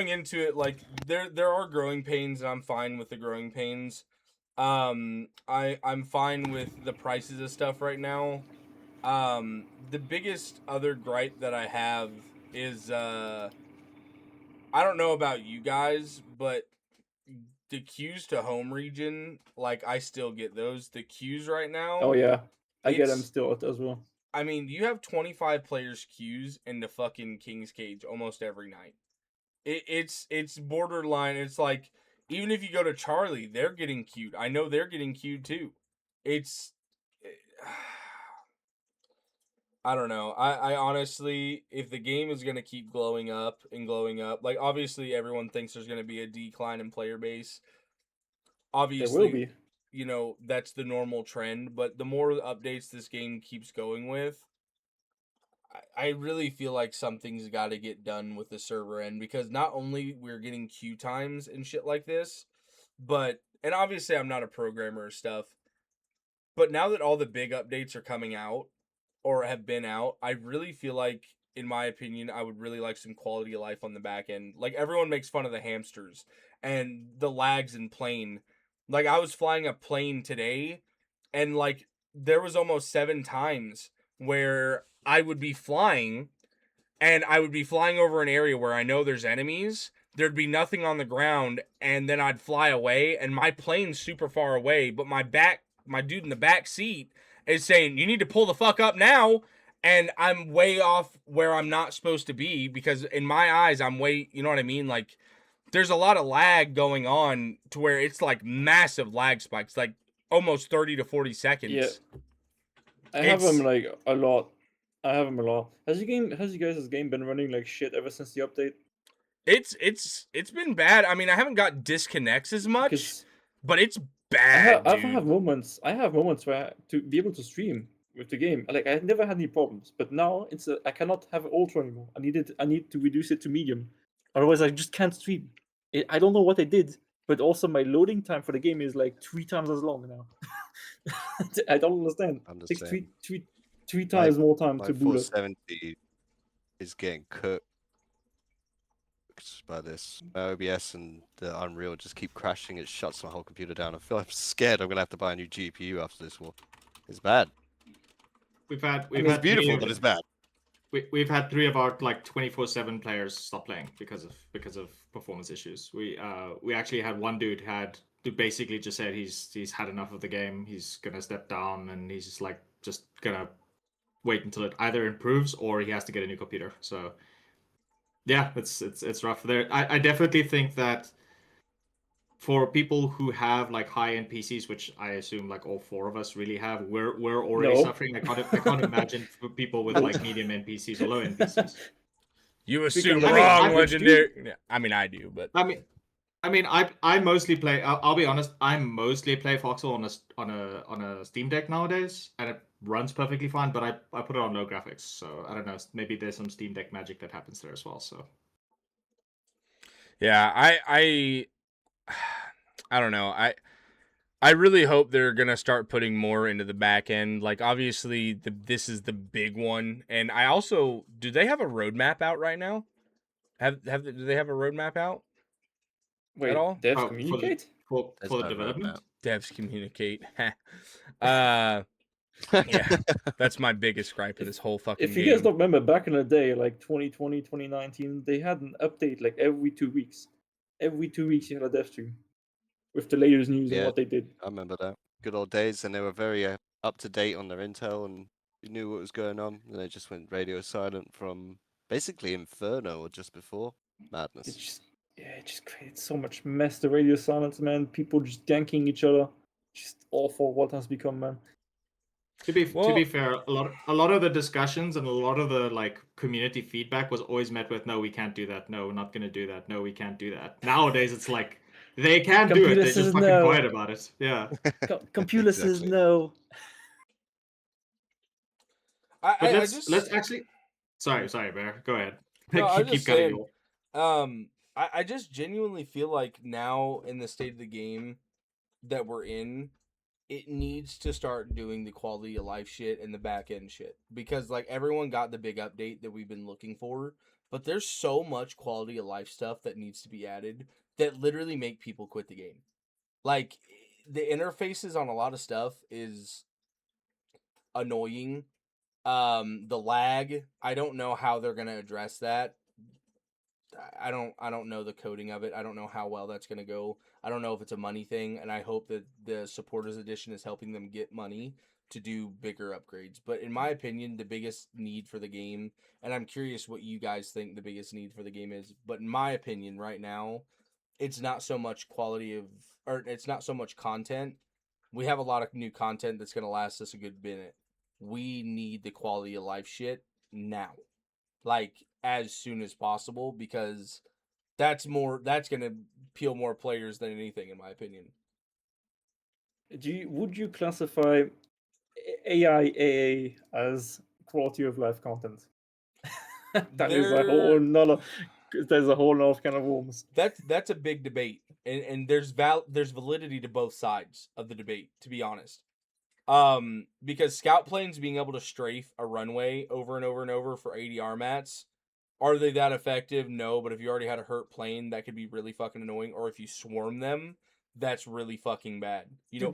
into it, like there are growing pains, and I'm fine with the growing pains. I'm fine with the prices of stuff right now. The biggest other gripe that I have is I don't know about you guys, but the queues to home region, like I still get those. The queues right now. Oh yeah, I get them It's- still as well. I mean, you have 25 players queues in the fucking King's Cage almost every night. It's borderline. It's like even if you go to Charlie, they're getting queued. I know they're getting queued too. It's I don't know. I honestly, if the game is gonna keep glowing up and glowing up, like obviously everyone thinks there's gonna be a decline in player base. There Obviously, will be. that's the normal trend. But the more updates this game keeps going with, I really feel like something's got to get done with the server end, because not only we're getting queue times and shit like this, and obviously I'm not a programmer or stuff, but now that all the big updates are coming out or have been out, I really feel like, in my opinion, I would really like some quality of life on the back end. Like everyone makes fun of the hamsters and the lags in plane. Like I was flying a plane today, and like there was almost 7 times where I would be flying, and I would be flying over an area where I know there's enemies. There'd be nothing on the ground, and then I'd fly away, and my plane's super far away, but my dude in the back seat is saying, "You need to pull the fuck up now." And I'm way off where I'm not supposed to be, because in my eyes, I'm way, you know what I mean? Like, there's a lot of lag going on to where it's like massive lag spikes, like almost 30 to 40 seconds. Yeah. I have them It's- like a lot. I have them a lot. Has you guys' game been running like shit ever since the update? It's been bad. I mean, I haven't got disconnects as much, Because but it's bad, I dude. have moments. I have moments where to be able to stream with the game, like I never had any problems. But now I cannot have ultra anymore. I need to reduce it to medium, otherwise I just can't stream. I don't know what I did, but also my loading time for the game is like 3 times as long now. I don't understand. I'm the It takes same. three times more time My to boot up. 470 is getting cooked by this. My OBS and the Unreal just keep crashing. It shuts my whole computer down. I feel I'm scared I'm gonna have to buy a new GPU after this war. It's bad. We've had It's beautiful, but it's bad. We've had 3 of our like 24/7 players stop playing because of performance issues. We actually had one dude who basically just said he's had enough of the game. He's gonna step down and he's just gonna wait until it either improves or he has to get a new computer. So yeah, it's rough there. I definitely think that for people who have like high-end PCs, which I assume like all 4 of us really have, we're already No. suffering. I can't imagine for people with like medium-end PCs or low-end PCs. You Speaking assume of wrong, average, legendary. Yeah, I mean, I do, but I mean, I mostly play. I'll be honest. I mostly play Foxhole on a Steam Deck nowadays, and it runs perfectly fine. But I put it on low graphics, so I don't know. Maybe there's some Steam Deck magic that happens there as well. So yeah, I don't know. I really hope they're gonna start putting more into the back end. Like, obviously, this is the big one, and I also do they have a roadmap out right now? Do they have a roadmap out Wait, at all? devs communicate? for There's the no development. Devs communicate. Yeah, that's my biggest gripe of this whole fucking If you game. guys don't remember, back in the day, like 2020, 2019, they had an update like every 2 weeks. Every 2 weeks you had a dev stream with the latest news and Yeah. what they did. I remember that. Good old days, and they were very up to date on their intel, and you knew what was going on. And they just went radio silent from basically Inferno or just before Madness. It just created so much mess. The radio silence, man. People just ganking each other. Just awful. What has become, man. To be fair, a lot of the discussions and a lot of the like community feedback was always met with, no, we can't do that. No, we're not gonna do that. No, we can't do that. Nowadays, it's like they can do it. They're just fucking quiet about it. Yeah. Computer says no. Let's actually. Sorry, Bear. Go ahead. No, I was keep just cutting saying, you. I just genuinely feel like now in the state of the game that we're in, it needs to start doing the quality of life shit and the back end shit, because like everyone got the big update that we've been looking for, but there's so much quality of life stuff that needs to be added that literally make people quit the game. Like, the interfaces on a lot of stuff is annoying. The lag, I don't know how they're gonna address that. I don't know the coding of it. I don't know how well that's gonna go. I don't know if it's a money thing, and I hope that the supporters edition is helping them get money to do bigger upgrades. But in my opinion, the biggest need for the game, and I'm curious what you guys think the biggest need for the game is, but in my opinion right now, it's not so much it's not so much content. We have a lot of new content that's gonna last us a good minute. We need the quality of life shit now, like as soon as possible, because that's gonna appeal more players than anything, in my opinion. Would you classify AA as quality of life content? There's a whole lot of kind of worms. That's a big debate, and there's validity to both sides of the debate, to be honest. Because scout planes being able to strafe a runway over and over and over for ADR mats, are they that effective? No, but if you already had a hurt plane, that could be really fucking annoying. Or if you swarm them, that's really fucking bad.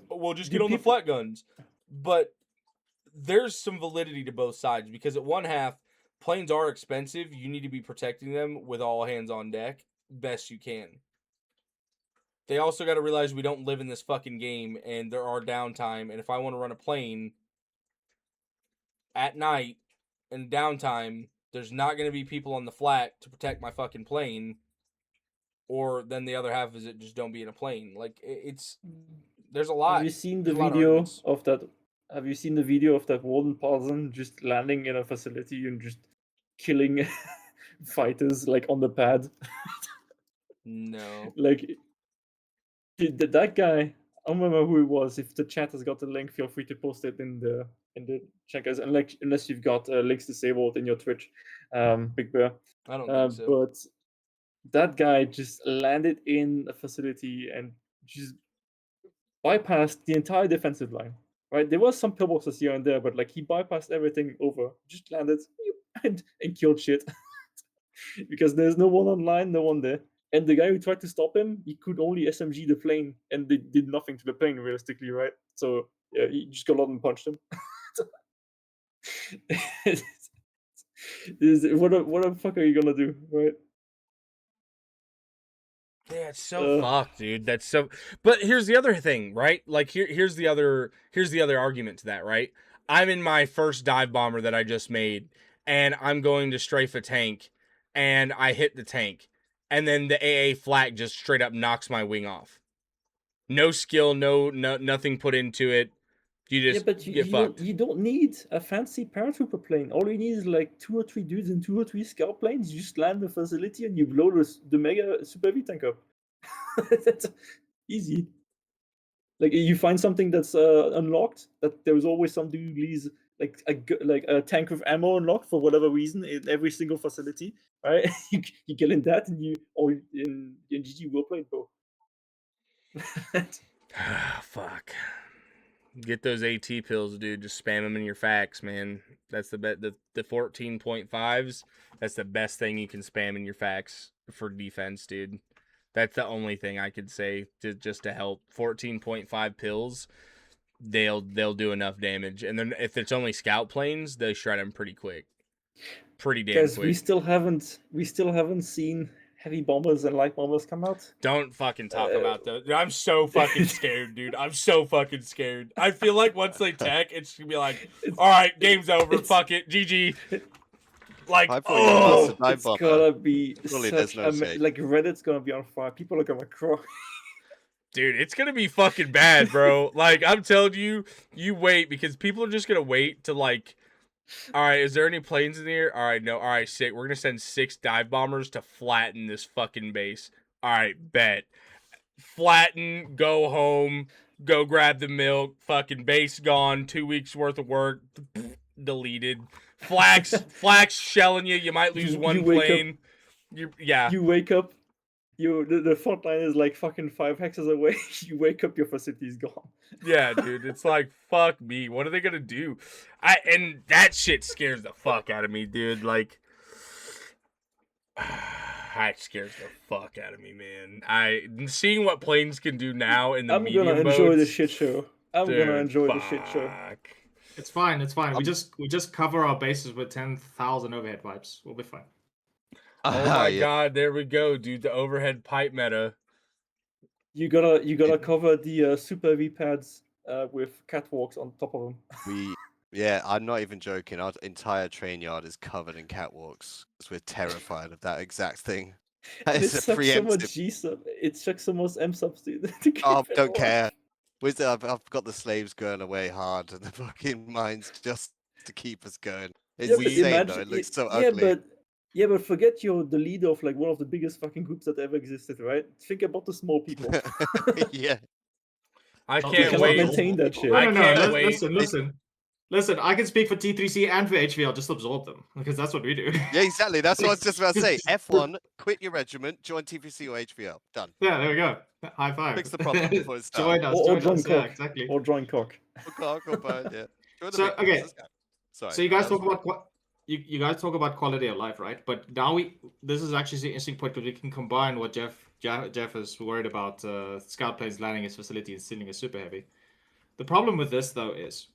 We'll just get on the flat guns. But there's some validity to both sides, because at one half, planes are expensive. You need to be protecting them with all hands on deck best you can. They also got to realize we don't live in this fucking game, and there are downtime. And if I want to run a plane at night in downtime, there's not going to be people on the flat to protect my fucking plane. Or then the other half is it just don't be in a plane. Like, there's a lot. Have you seen the video of that? Have you seen the video of that warden person just landing in a facility and just killing fighters like on the pad. No. Like that guy, I don't remember who it was. If the chat has got the link, feel free to post it in the chat, guys. And like, unless you've got links disabled in your Twitch, Big Bear. I don't think so. But that guy just landed in a facility and just bypassed the entire defensive line. Right, there was some pillboxes here and there, but like he bypassed everything over, just landed and killed shit because there's no one online, no one there. And the guy who tried to stop him, he could only SMG the plane, and they did nothing to the plane realistically, right? So yeah, he just got out and punched him. What the fuck are you gonna do, right? Yeah, it's so fucked, dude. That's so. But here's the other thing, right? Like here's the other argument to that, right? I'm in my first dive bomber that I just made, and I'm going to strafe a tank, and I hit the tank, and then the AA flak just straight up knocks my wing off. No skill, no nothing put into it. You just get fucked. You don't need a fancy paratrooper plane. All you need is like 2 or 3 dudes in 2 or 3 scout planes. You just land the facility and you blow the mega super heavy tank up. That's easy. Like you find something that's unlocked. That there's always some dude who leaves like a tank with ammo unlocked for whatever reason in every single facility. Right? you get in that and in GG will play it, bro. Fuck. Get those AT pills, dude. Just spam them in your fax, man. That's the 14.5s. That's the best thing you can spam in your fax for defense, dude. That's the only thing I could say just to help. 14.5 pills, they'll do enough damage. And then if it's only scout planes, they shred them pretty quick. Pretty damn quick. Because we still haven't seen heavy bombers and light bombers come out. Don't fucking talk about those. I'm so fucking scared, dude. I'm so fucking scared. I feel like once they tech, it's gonna be like, all right, game's over. Fuck it, GG. Like, it's gonna be Surely such there's no shake. like Reddit's gonna be on fire. People are gonna cry. Dude, it's gonna be fucking bad, bro. Like, I'm telling you, you wait, because people are just gonna wait to like, all right, is there any planes in here? All right, no. All right, sick. We're gonna send 6 dive bombers to flatten this fucking base. All right, bet. Flatten, go home, go grab the milk. Fucking base gone. 2 weeks worth of work deleted. Flax shelling you. You might lose one plane. You wake up. The front line is like fucking 5 hexes away. You wake up, your facility's gone. Yeah, dude. It's like, fuck me. What are they gonna do? And that shit scares the fuck out of me, dude. Like, that scares the fuck out of me, man. Seeing what planes can do now in the medium modes. I'm gonna enjoy the shit show. The shit show. It's fine. It's fine. We just cover our bases with 10,000 overhead pipes. We'll be fine. Oh my god, there we go, dude. The overhead pipe meta. You gotta cover the super heavy pads with catwalks on top of them. I'm not even joking. Our entire train yard is covered in catwalks because we're terrified of that exact thing. It sucks so much G-sub. It sucks so much M-subs, dude. Don't care. I've got the slaves going away hard and the fucking mines just to keep us going. It's insane though. It looks so ugly. But forget you're the leader of like one of the biggest fucking groups that ever existed, right? Think about the small people. Yeah. I can't wait. Maintain that shit. I can't wait. Listen. I can speak for T3C and for HVL. Just absorb them because that's what we do. Yeah, exactly. That's what I was just about to say. F1, quit your regiment, join T3C or HVL. Done. Yeah, there we go. High five. Fix the problem before it's done. Join us. Or join Cock. Yeah, exactly. Or join Cock. So okay. Sorry. So you guys talk about you guys talk about quality of life, right? But now this is actually an interesting point because we can combine what Jeff is worried about scout planes landing his facility and sending a super heavy. The problem with this though is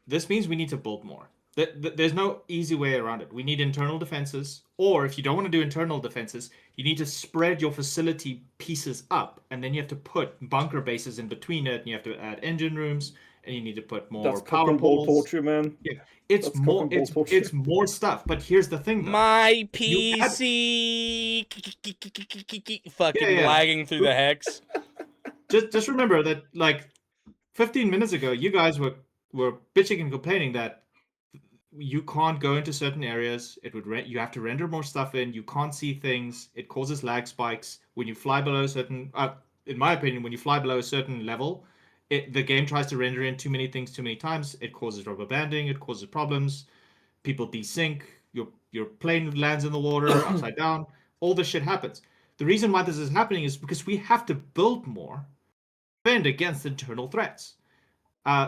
this means we need to build more. There's no easy way around it. We need internal defenses, or if you don't want to do internal defenses, you need to spread your facility pieces up, and then you have to put bunker bases in between it, and you have to add engine rooms, and you need to put more power poles. Poultry, man. Yeah, it's more stuff. But here's the thing, though. My PC fucking lagging through the hex. Just remember that, like, 15 minutes ago, you guys were bitching and complaining that you can't go into certain areas. It would you have to render more stuff in. You can't see things. It causes lag spikes when you fly below a certain. In my opinion, when you fly below a certain level, the game tries to render in too many things too many times. It causes rubber banding. It causes problems. People desync. Your plane lands in the water upside down. All this shit happens. The reason why this is happening is because we have to build more, defend against internal threats.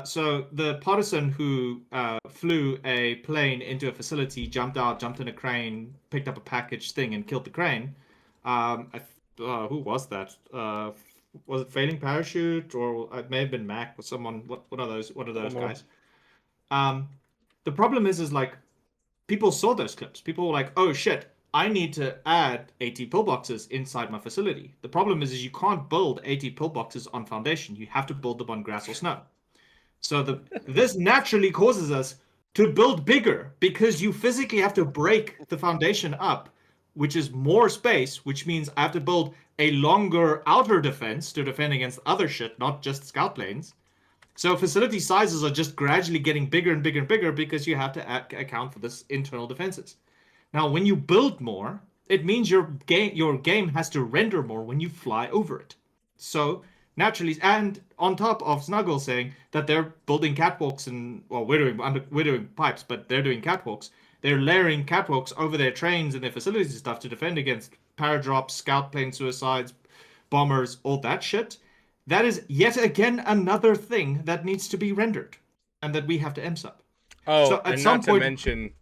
So the partisan who flew a plane into a facility, jumped out, jumped in a crane, picked up a package thing, and killed the crane. Who was that? Was it Failing Parachute, or it may have been Mac or someone? One of those guys. The problem is like people saw those clips. People were like, "Oh shit, I need to add 80 pillboxes inside my facility." The problem is you can't build 80 pillboxes on foundation. You have to build them on grass or snow. So this naturally causes us to build bigger because you physically have to break the foundation up, which is more space, which means I have to build a longer outer defense to defend against other shit, not just scout planes. So facility sizes are just gradually getting bigger and bigger and bigger because you have to account for this internal defenses. Now, when you build more, it means your game has to render more when you fly over it. So naturally, and on top of Snuggles saying that they're building catwalks and we're doing pipes, but they're doing catwalks. They're layering catwalks over their trains and their facilities and stuff to defend against paradrops, scout plane suicides, bombers, all that shit. That is yet again another thing that needs to be rendered, and that we have to EMS up. Oh, so and not to mention,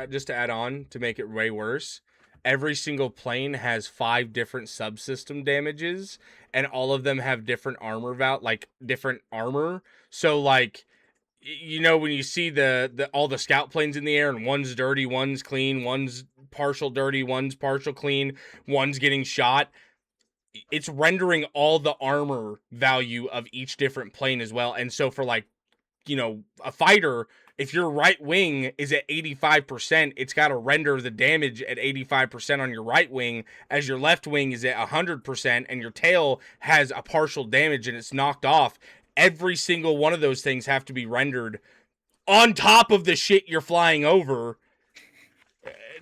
just to add on to make it way worse, every single plane has 5 different subsystem damages, and all of them have different armor different armor. So like, you know, when you see all the scout planes in the air and one's dirty, one's clean, one's partial dirty, one's partial clean, one's getting shot, it's rendering all the armor value of each different plane as well. And so for like, you know, a fighter, if your right wing is at 85%, it's got to render the damage at 85% on your right wing, as your left wing is at 100%, and your tail has a partial damage and it's knocked off. Every single one of those things have to be rendered on top of the shit you're flying over.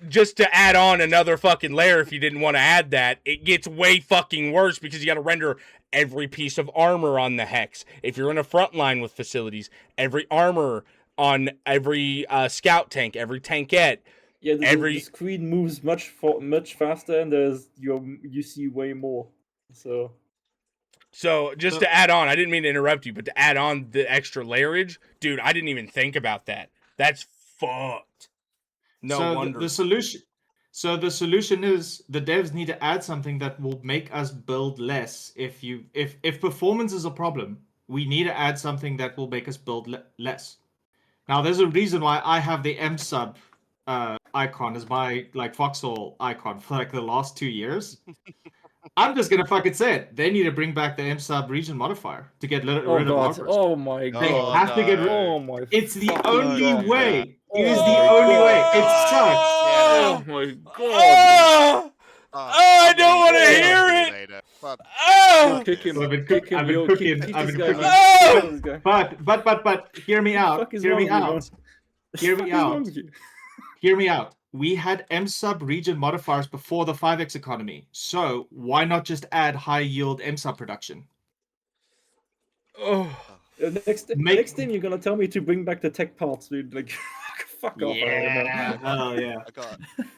Just to add on another fucking layer, if you didn't want to add that, it gets way fucking worse because you got to render every piece of armor on the hex. If you're in a front line with facilities, every armor on every scout tank, every tankette. Yeah, the screen moves much faster, and you see way more. So just to add on, I didn't mean to interrupt you, but to add on the extra layerage, dude, I didn't even think about that. That's fucked. No wonder. The solution is the devs need to add something that will make us build less. If performance is a problem, we need to add something that will make us build less. Now, there's a reason why I have the M sub icon as my like foxhole icon for like the last 2 years. I'm just gonna fucking say it. They need to bring back the M sub region modifier to get rid of armors. Oh my god! They have to get rid. Oh my! It's the only way. It is the only way. It sucks. Oh my god! I don't want to hear it. Kick him! I've been Kick him! I've been cooking. But hear me out. Hear me out. Hear me out. Hear me out. We had M sub region modifiers before the 5x economy, so why not just add high yield M sub production? Oh. Next thing you're gonna tell me to bring back the tech parts, dude. Like, fuck off. Yeah. Oh yeah.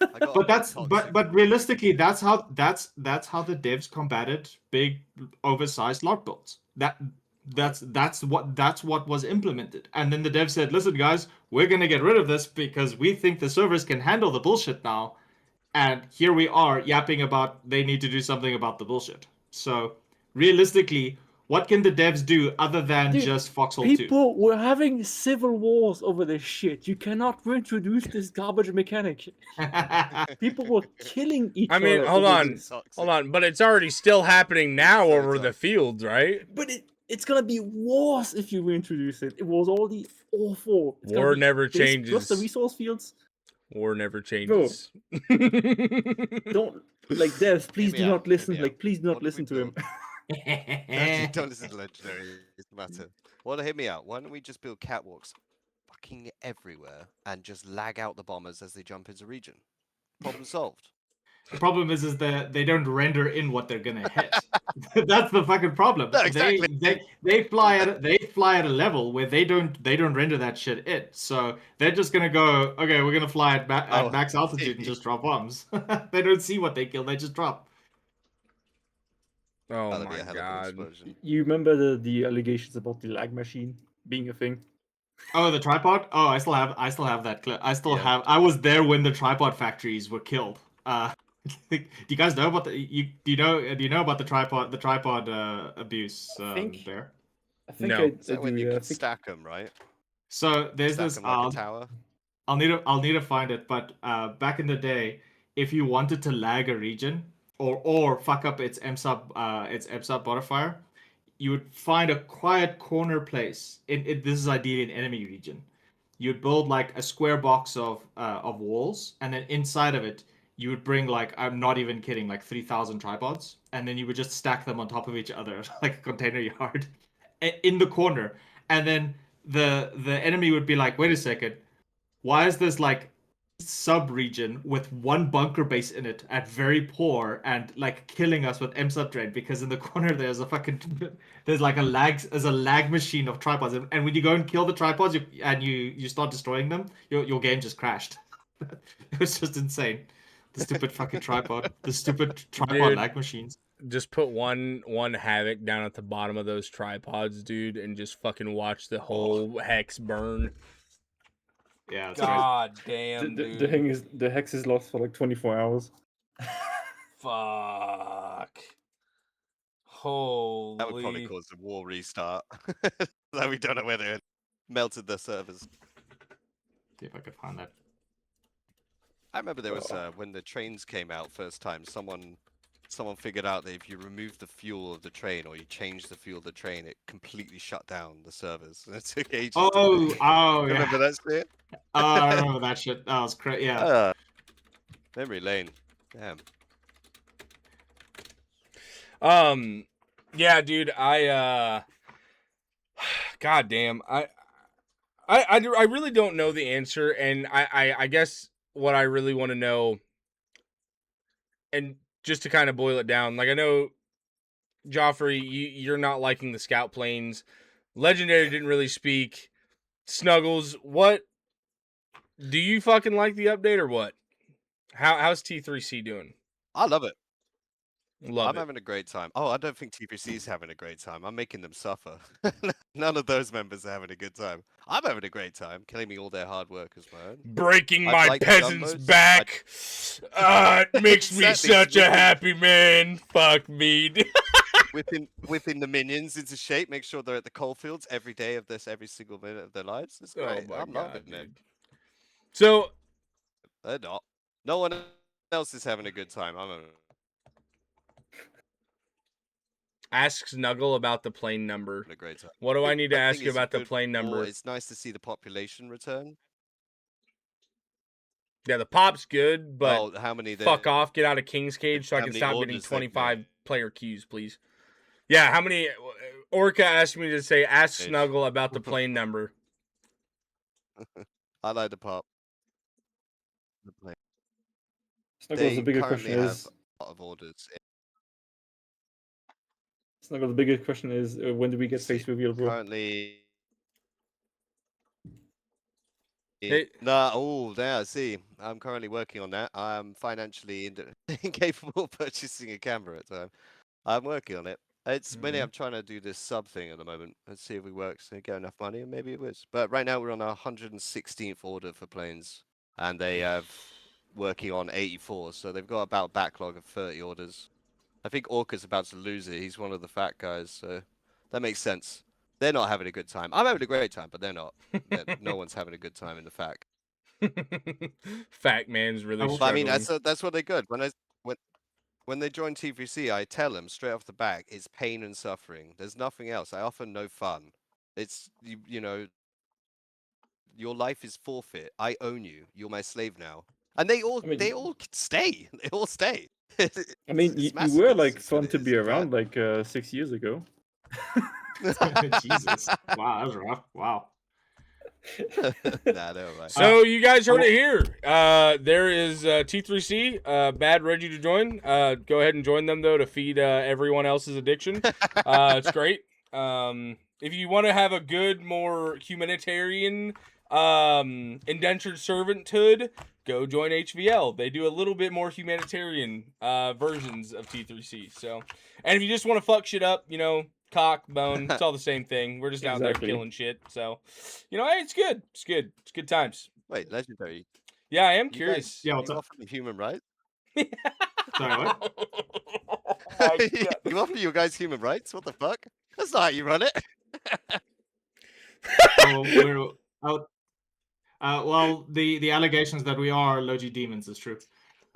I got but realistically, that's how the devs combated big oversized lot builds. That's what was implemented. And then the dev said, listen guys, we're gonna get rid of this because we think the servers can handle the bullshit now. And here we are yapping about they need to do something about the bullshit. So realistically, what can the devs do other than just Foxhole 2? People were having civil wars over this shit. You cannot reintroduce this garbage mechanic. People were killing each other. I mean, hold on. But it's already still happening now over the fields, right? But it's gonna be worse if you reintroduce it. It was already awful. War never changes. Plus the resource fields. War never changes. Don't devs. Please do not listen. Please do not listen to him. Don't listen to Legendary. It's the matter. Well, hear me out. Why don't we just build catwalks? fucking everywhere and just lag out the bombers as they jump into region. Problem solved. The problem is that they don't render in what they're gonna hit. That's the fucking problem. No, exactly. They fly at a level where they don't render that shit in. So they're just gonna go, okay, we're gonna fly at max altitude and just drop bombs. They don't see what they kill, they just drop. Oh That'd be my a hell of an god. explosion. You remember the allegations about the lag machine being a thing? Oh, the tripod? Oh, I still have that clip. I was there when the tripod factories were killed. Do you guys know about do you know about the tripod abuse there? I think No. I Is that do. when you I could think stack them, right? So there's Stack this them like a tower. I'll need to find it, but back in the day, if you wanted to lag a region or fuck up its MSUB modifier, you would find a quiet corner place. This is ideally an enemy region. You'd build like a square box of walls, and then inside of it, you would bring like, I'm not even kidding, like 3,000 tripods, and then you would just stack them on top of each other like a container yard in the corner, and then the enemy would be like, wait a second, why is this like sub-region with one bunker base in it at very poor and like killing us with M-sub drain, because in the corner there's a lag machine of tripods, and when you go and kill the tripods you start destroying them, your game just crashed. It was just insane. The stupid fucking tripod. The stupid tripod Dude. lag machines. Just put one havoc down at the bottom of those tripods, dude, and just fucking watch the whole hex burn. Yeah, that's right. God damn, dude. The hex is lost for like 24 hours. Fuck. Holy. That would probably cause a war restart. Though we don't know where they melted their servers. See if I could find that. I remember there was when the trains came out first time, someone figured out that if you remove the fuel of the train or you change the fuel of the train, it completely shut down the servers. And it took ages. Oh, yeah. Remember that shit? Oh, I remember that shit. That was crazy. Yeah. Memory lane. Damn. Yeah, dude, God damn, I really don't know the answer, and I guess what I really want to know, and just to kind of boil it down, like I know, Joffrey, you're not liking the scout planes. Legendary didn't really speak. Snuggles, what? Do you fucking like the update or what? How's T3C doing? I love it. I'm having a great time. Oh, I don't think TPC is having a great time. I'm making them suffer. None of those members are having a good time. I'm having a great time, claiming all their hard work as my own. Breaking my peasants' back. It makes me such a happy man. Fuck me. whipping the minions into shape. Make sure they're at the coalfields every day of this, every single minute of their lives. It's great. I'm loving it. So they're not. No one else is having a good time. Ask Snuggle about the plane number. A great time. What do I need to ask you about the plane number? It's nice to see the population return. Yeah, the pop's good, but how many fuck off, get out of King's Cage so I can stop getting 25 player queues, please. Yeah, how many? Orca asked me to say, ask Snuggle about the plane number. I like the pop. The plane. Snuggles, the bigger question is. A lot of orders. Snuggles, the bigger question is when do we get face reveal, bro? Currently. See, I'm currently working on that. I'm financially incapable of purchasing a camera at the time. I'm working on it. It's mainly I'm trying to do this sub thing at the moment. Let's see if it works and get enough money, and maybe it was. But right now we're on our 116th order for planes, and they have working on 84, so they've got about a backlog of 30 orders. I think Orca's about to lose it. He's one of the fat guys, so that makes sense. They're not having a good time. I'm having a great time, but they're not. No one's having a good time in the fact. Fat man's really struggling. I mean, that's what they're good. When they join T3C, I tell them straight off the back, it's pain and suffering. There's nothing else. I offer no fun. It's you know, your life is forfeit. I own you. You're my slave now. And they all stay. They all stay. I mean, you were like fun to be around like 6 years ago. Jesus. Wow, that was rough. Wow. Nah, no, right. So you guys heard it here. There is T3C. Bad ready to join. Go ahead and join them though to feed everyone else's addiction. It's great. If you want to have a good, more humanitarian indentured servanthood, go join HVL. They do a little bit more humanitarian versions of T3C. So, and if you just want to fuck shit up, cock, bone, it's all the same thing. We're just out there Exactly. killing shit. So, hey, it's good. It's good. It's good times. Wait, legendary. Yeah, I am You curious. guys, Yeah, what's you up? offer me human rights? Sorry, what? You offer you guys human rights? What the fuck? That's not how you run it. So we're out. Well, the allegations that we are Logi demons is true.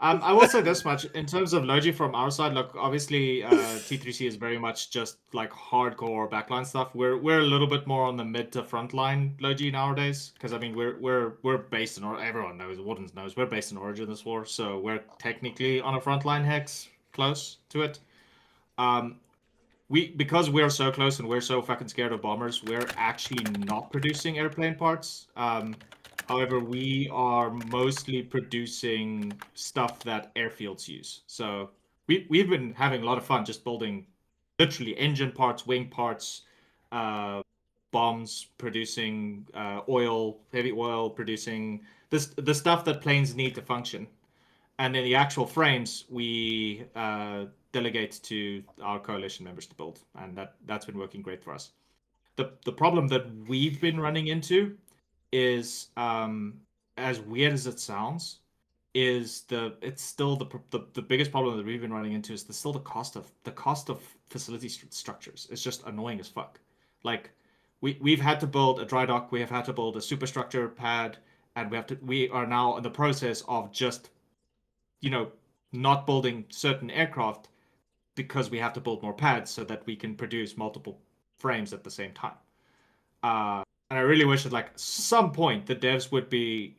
I will say this much in terms of Logi from our side. Look, obviously, T3C is very much just like hardcore backline stuff. We're a little bit more on the mid to frontline Logi nowadays because I mean we're based in everyone knows, Wardens knows we're based in Origin this war, so we're technically on a frontline hex close to it. Because we're so close and we're so fucking scared of bombers, we're actually not producing airplane parts. However, we are mostly producing stuff that airfields use. So we've been having a lot of fun just building literally engine parts, wing parts, bombs, producing oil, heavy oil, producing the stuff that planes need to function. And then the actual frames we delegate to our coalition members to build, and that's been working great for us. The problem that we've been running into is as weird as it sounds, it's still the biggest problem that we've been running into is still the cost of facility structures. It's just annoying as fuck. Like we've had to build a dry dock, we have had to build a superstructure pad, and we are now in the process of just not building certain aircraft because we have to build more pads so that we can produce multiple frames at the same time. And I really wish at like some point the devs would be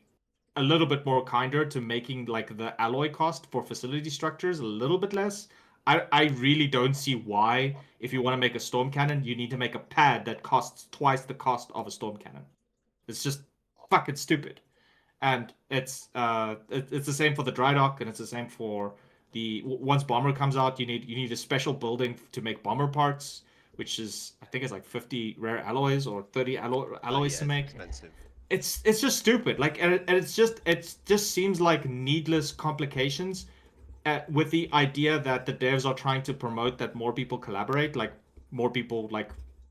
a little bit more kinder to making like the alloy cost for facility structures a little bit less. I really don't see why, if you want to make a storm cannon, you need to make a pad that costs twice the cost of a storm cannon. It's just fucking stupid. And it's the same for the dry dock, and it's the same for once bomber comes out, you need a special building to make bomber parts, which is I think it's like 50 rare alloys or 30 alloys to make. Expensive. It's just stupid. Like and it just seems like needless complications, with the idea that the devs are trying to promote that more people collaborate, like more people like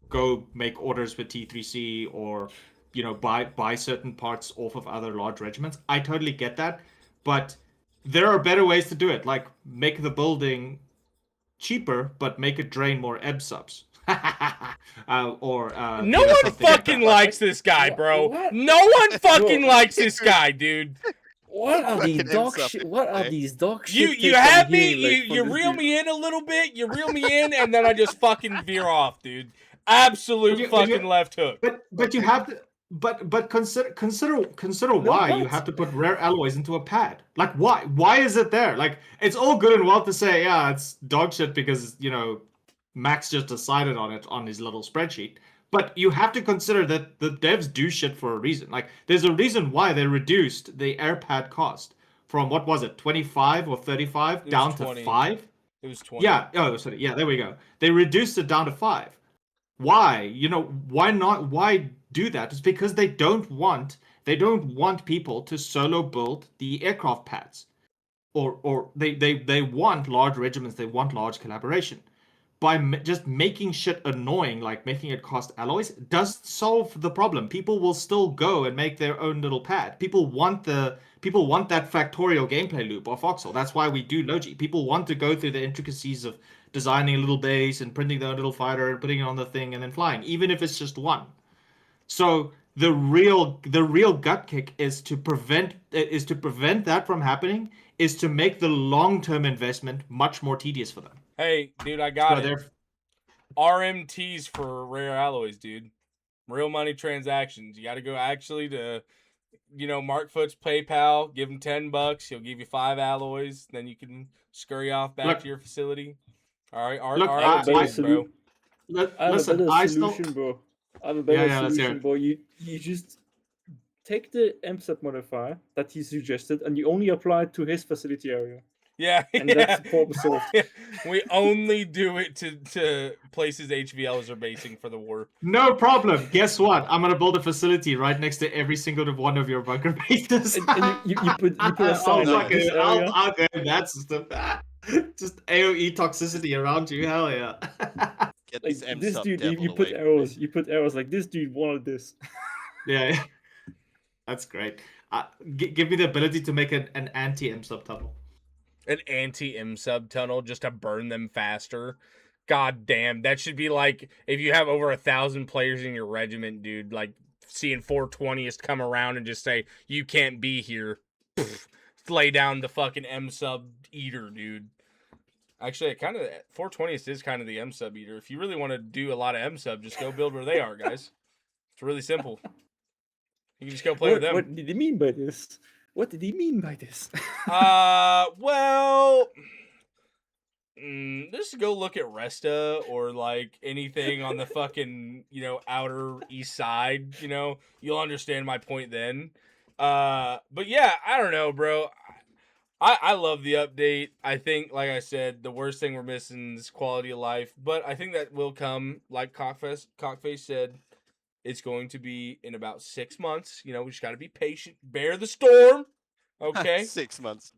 go make orders with T3C or buy certain parts off of other large regiments. I totally get that, but there are better ways to do it. Like make the building cheaper, but make it drain more ebb subs. No one fucking likes this guy, bro. What? No one fucking likes this guy, dude. What are these Fucking dog ends shit? up What in are there. these dog You shit? you takes I'm have me. hearing, like, You from this reel dude? me in a little bit. You reel me in, and then I just fucking veer off, dude. Absolute fucking left hook. But you have to. But consider why you what? have to put rare alloys into a pad. Like why is it there? Like it's all good and well to say yeah it's dog shit because Max just decided on it on his little spreadsheet. But you have to consider that the devs do shit for a reason. Like there's a reason why they reduced the air pad cost from what was it 25 or 35 down 20. to 5. It was 20. Yeah. Oh, sorry. Yeah. There we go. They reduced it down to 5. Why? Why not? Why do that? It's because they don't want people to solo build the aircraft pads, or they want large regiments. They want large collaboration. By just making shit annoying, like making it cost alloys, does solve the problem. People will still go and make their own little pad. People want that factorial gameplay loop or foxhole. That's why we do Logi. People want to go through the intricacies of designing a little base and printing their own little fighter and putting it on the thing and then flying, even if it's just one. So the real gut kick is to prevent that from happening, is to make the long-term investment much more tedious for them. Hey, dude, I got So it. RMTs for rare alloys, dude. Real money transactions. You got to go actually to, Mark Foot's PayPal. Give him $10. He'll give you 5 alloys. Then you can scurry off back to your facility. All right, RMTs, bro. I have a better solution, bro. I have a better solution, bro. You just take the MSUP modifier that he suggested, and you only apply it to his facility area. Yeah, And that's the problem solved. We only do it to places HVLs are basing for the war. No problem. Guess what? I'm gonna build a facility right next to every single one of your bunker bases. And you put a sign I'll like this fucking- area. I'll go that system. Just AOE toxicity around you. Hell yeah. Get Like this this MSUP dude, devil you put away from arrows. me. You put arrows like this dude wanted this. Yeah. That's great. Give me the ability to make an anti-M subtunnel. An anti-M sub tunnel just to burn them faster. God damn, that should be like if you have over 1,000 players in your regiment, dude. Like seeing 420th come around and just say you can't be here. Pfft, lay down the fucking M sub eater, dude. Actually, it kind of 420th is kind of the M sub eater. If you really want to do a lot of M sub, just go build where they are, guys. It's really simple. You can just go play with them. What did he mean by this? What did he mean by this? Well, just go look at Resta or like anything on the fucking, outer east side, you'll understand my point then. But yeah, I don't know, bro. I love the update. I think, like I said, the worst thing we're missing is quality of life, but I think that will come, like Cockface said, it's going to be in about 6 months. We just got to be patient, bear the storm. Okay. 6 months.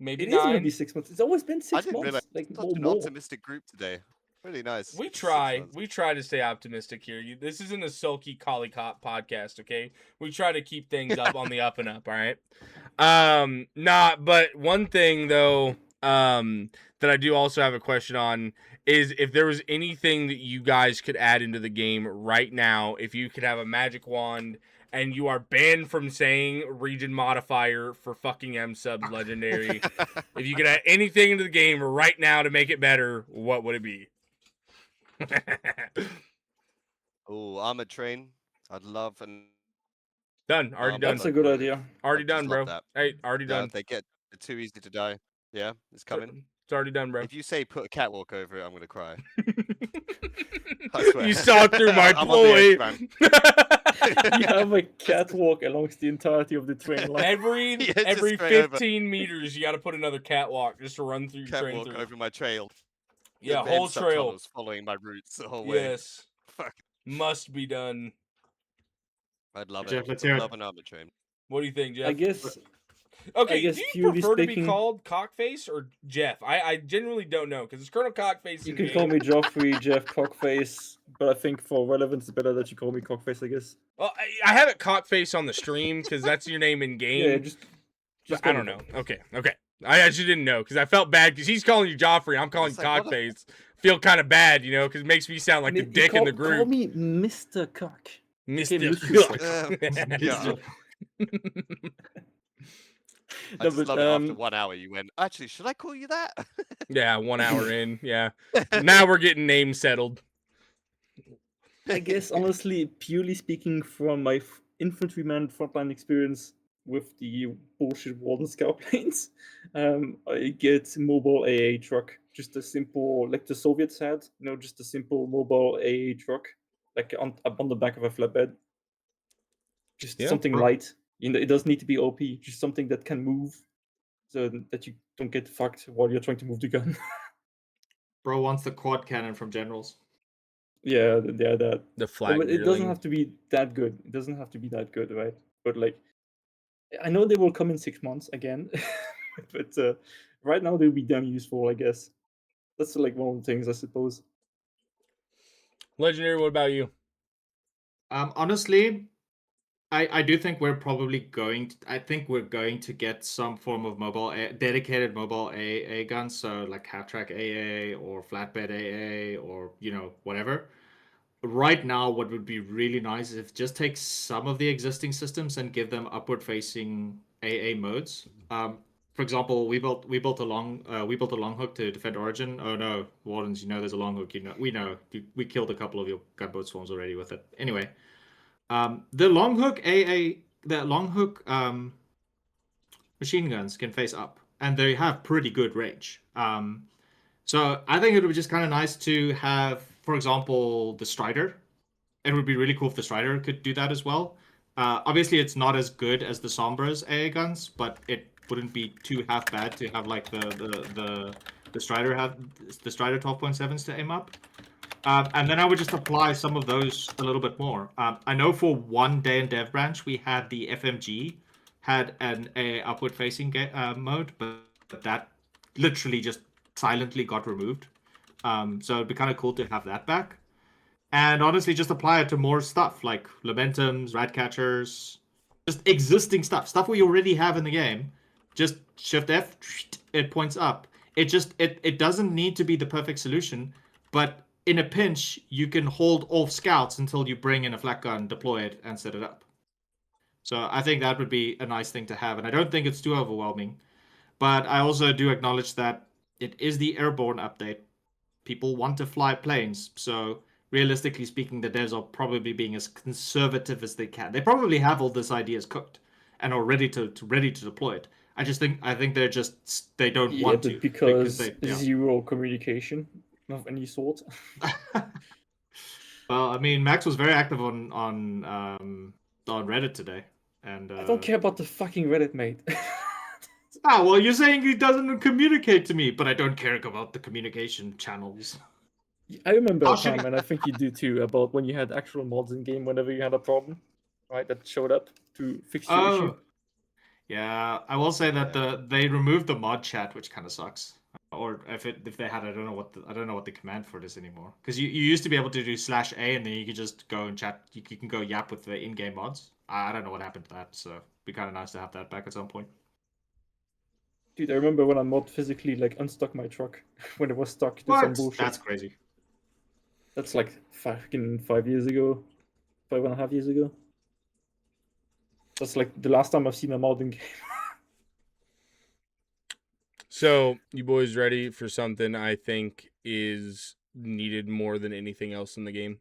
Maybe It is gonna 9. be 6 months. It's always been I 6 didn't months. realize Like such an more. optimistic group today. Really nice. We 6 try. months. We try to stay optimistic here. This isn't a sulky collie cop podcast, okay? We try to keep things up on the up and up, all right? But one thing though, that I do also have a question on is if there was anything that you guys could add into the game right now, if you could have a magic wand and you are banned from saying region modifier for fucking M subs legendary. If you could add anything into the game right now to make it better, what would it be? Oh, armored train. I'd love and Done. Already done. That's a good idea. Already I just done, love bro. that. Hey, already Yeah, done. they get too easy to die. Yeah, it's coming. It's already done, bro. If you say put a catwalk over it, I'm gonna cry. I swear. You saw through my I'm on the edge, ploy. man. You have a catwalk along the entirety of the train line. Every Yeah, just every straight over. 15 meters, you got to put another catwalk just to run through your train Catwalk through. over my trail. Yeah, The whole M trail. subtunnels following my routes the whole way. Yes, Fuck. must be done. I'd love Jeff, it. let's hear I'd it. love an armored train. What do you think, Jeff? I guess Okay, I guess do you purely prefer to be speaking- called Cockface or Jeff? I genuinely don't know because it's Colonel Cockface. you in can game. call me Joffrey, Jeff, Cockface, but I think for relevance, it's better that you call me Cockface. I guess. Well, I have it Cockface on the stream because that's your name in game. Yeah, just But call I me don't know. Cockface. Okay. I actually didn't know because I felt bad because he's calling you Joffrey. I'm calling It's like, what the- Cockface. Feel kind of bad, because it makes me sound like the You dick in the Call group. me Mr. Cock. Mr. Lucius. Yeah. I No, just but, love it after 1 hour you went, actually, should I call you that? Yeah, 1 hour in. Yeah. Now we're getting names settled. I guess honestly, purely speaking, from my infantryman frontline experience with the bullshit Warden scout planes, I get mobile AA truck, just a simple, like the Soviets had, just a simple mobile AA truck, like on the back of a flatbed. Just Yeah, something bro. light. It doesn't need to be OP. Just something that can move, so that you don't get fucked while you're trying to move the gun. Bro wants the quad cannon from Generals. Yeah, that. The flat. But it doesn't grilling. have to be that good. It doesn't have to be that good, right? But like, I know they will come in 6 months again, but right now they'll be damn useful, I guess. That's like one of the things, I suppose. Legendary, what about you? Honestly, I do think we're probably going to get some form of dedicated mobile AA guns, so like half track AA or flatbed AA or whatever. Right now, what would be really nice is if just take some of the existing systems and give them upward facing AA modes. For example, we built a long hook to defend Origin. Oh no, Wardens, there's a long hook. We know we killed a couple of your gunboat swarms already with it. Anyway. The long hook machine guns can face up, and they have pretty good range. So I think it would be just kind of nice to have, for example, the Strider. It would be really cool if the Strider could do that as well. Obviously, it's not as good as the Sombra's AA guns, but it wouldn't be too half bad to have like the Strider 12.7s to aim up. And then I would just apply some of those a little bit more. I know for one day in Dev Branch we had the FMG had a upward facing mode, but that literally just silently got removed. So it'd be kind of cool to have that back. And honestly, just apply it to more stuff like Lamentums, Ratcatchers, just existing stuff we already have in the game. Just Shift F, it points up. It doesn't need to be the perfect solution, but in a pinch, you can hold off scouts until you bring in a flak gun, deploy it, and set it up. So I think that would be a nice thing to have, and I don't think it's too overwhelming. But I also do acknowledge that it is the Airborne update. People want to fly planes, so realistically speaking, the devs are probably being as conservative as they can. They probably have all these ideas cooked and are ready to deploy it. I think they don't want to because zero communication of any sort. Well, I mean, Max was very active on Reddit today, and I don't care about the fucking Reddit, mate. well, you're saying he doesn't communicate to me, but I don't care about the communication channels. I remember a time, and I think you do too, about when you had actual mods in game whenever you had a problem, right? That showed up to fix your issue. Yeah, I will say that they removed the mod chat, which kind of sucks. Or if they had, I don't know what the command for it is anymore. Because you used to be able to do /A and then you could just go and chat. You can go yap with the in-game mods. I don't know what happened to that, so it'd be kind of nice to have that back at some point. Dude, I remember when I mod physically like unstuck my truck when it was stuck to some bullshit. That's crazy. That's like fucking 5 years ago, 5.5 years ago. That's like the last time I've seen a mod in game. So, you boys ready for something I think is needed more than anything else in the game?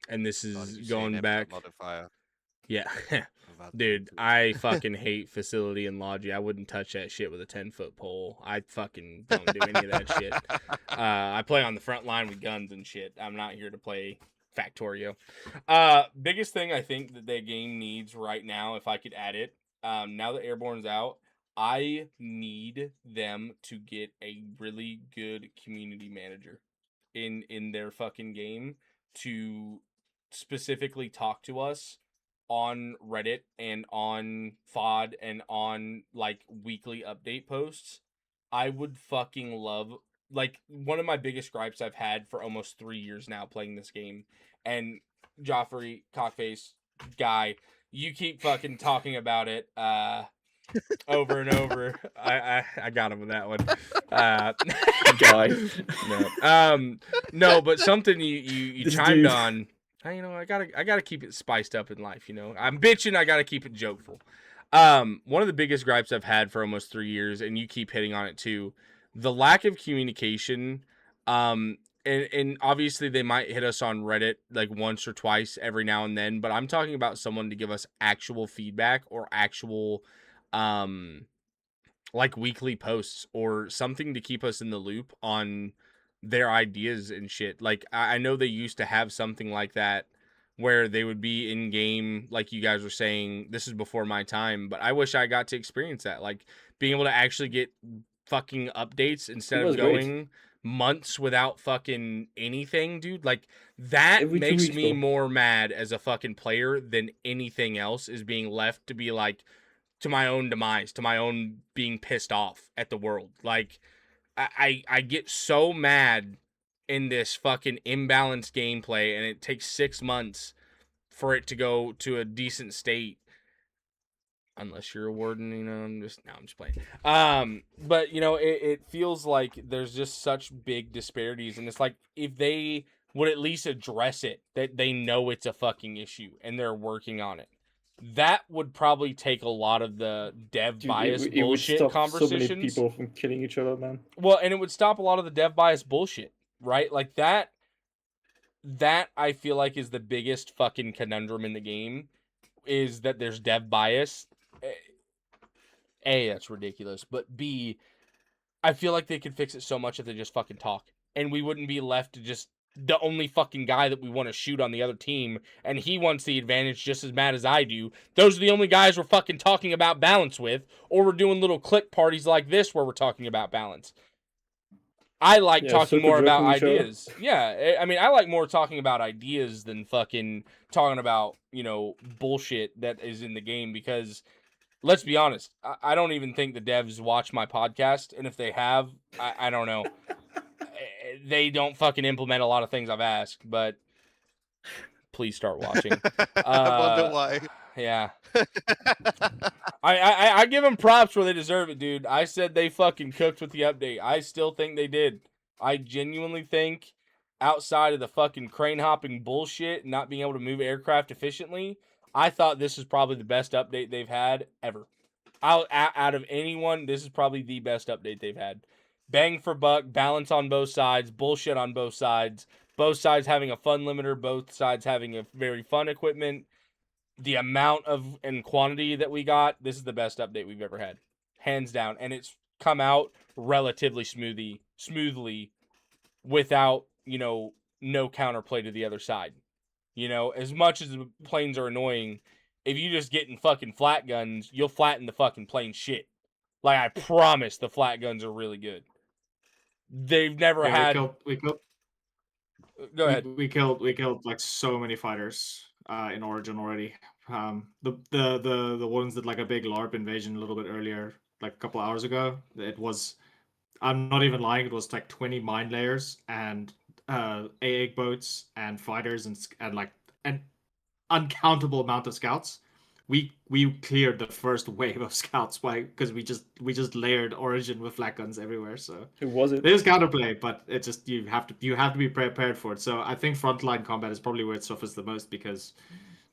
And this is going back. Modifier. Yeah. Dude, I fucking hate facility and logi. I wouldn't touch that shit with a 10-foot pole. I fucking don't do any of that shit. I play on the front line with guns and shit. I'm not here to play Factorio. Biggest thing I think that the game needs right now, if I could add it, now that Airborne's out, I need them to get a really good community manager in their fucking game to specifically talk to us on Reddit and on FOD and on like weekly update posts. I would fucking love, like, one of my biggest gripes I've had for almost 3 years now playing this game. And Joffrey, Cockface, Guy, you keep fucking talking about it over and over. I got him with that one. Guy. No, but something you chimed on. I gotta keep it spiced up in life. I'm bitching. I gotta keep it jokeful. One of the biggest gripes I've had for almost 3 years, and you keep hitting on it too, the lack of communication. And obviously they might hit us on Reddit like once or twice every now and then, but I'm talking about someone to give us actual feedback or actual, like weekly posts or something to keep us in the loop on their ideas and shit. Like I know they used to have something like that where they would be in game, like you guys were saying. This is before my time, but I wish I got to experience that, like being able to actually get fucking updates instead of going months without fucking anything, dude. Like that makes me more mad as a fucking player than anything else, is being left to be like to my own demise, to my own being pissed off at the world. Like I get so mad in this fucking imbalanced gameplay, and it takes 6 months for it to go to a decent state. Unless you're a warden, I'm just playing. But it feels like there's just such big disparities, and it's like if they would at least address it, that they know it's a fucking issue and they're working on it, that would probably take a lot of the dev bias bullshit would stop conversations. So many people from killing each other, man. Well, and it would stop a lot of the dev bias bullshit, right? Like that I feel like is the biggest fucking conundrum in the game, is that there's dev bias. A, that's ridiculous, but B, I feel like they could fix it so much if they just fucking talk, and we wouldn't be left to just the only fucking guy that we want to shoot on the other team, and he wants the advantage just as mad as I do. Those are the only guys we're fucking talking about balance with, or we're doing little click parties like this where we're talking about balance. I like talking circle more jerking about each other. ideas. Yeah, I mean, I like more talking about ideas than fucking talking about, bullshit that is in the game, because let's be honest, I don't even think the devs watch my podcast, and if they have, I don't know. They don't fucking implement a lot of things I've asked, but please start watching. I wonder why. Yeah. I give them props where they deserve it, dude. I said they fucking cooked with the update. I still think they did. I genuinely think, outside of the fucking crane hopping bullshit and not being able to move aircraft efficiently, I thought this is probably the best update they've had ever. Out of anyone, this is probably the best update they've had. Bang for buck, balance on both sides, bullshit on both sides having a fun limiter, both sides having a very fun equipment. The amount of and quantity that we got, this is the best update we've ever had, hands down. And it's come out relatively smoothly without, no counterplay to the other side. As much as the planes are annoying, if you just get in fucking flat guns, you'll flatten the fucking plane shit. Like, I promise the flat guns are really good. They've never had. We killed. Go ahead. We killed like so many fighters in Origin already. The ones that like a big LARP invasion a little bit earlier, like a couple hours ago. It was, I'm not even lying, it was like 20 mine layers and AA boats and fighters and like an uncountable amount of scouts. We cleared the first wave of scouts because we just layered Origin with flat guns everywhere. So Who was it? there's counterplay, but it's just you have to be prepared for it. So I think frontline combat is probably where it suffers the most, because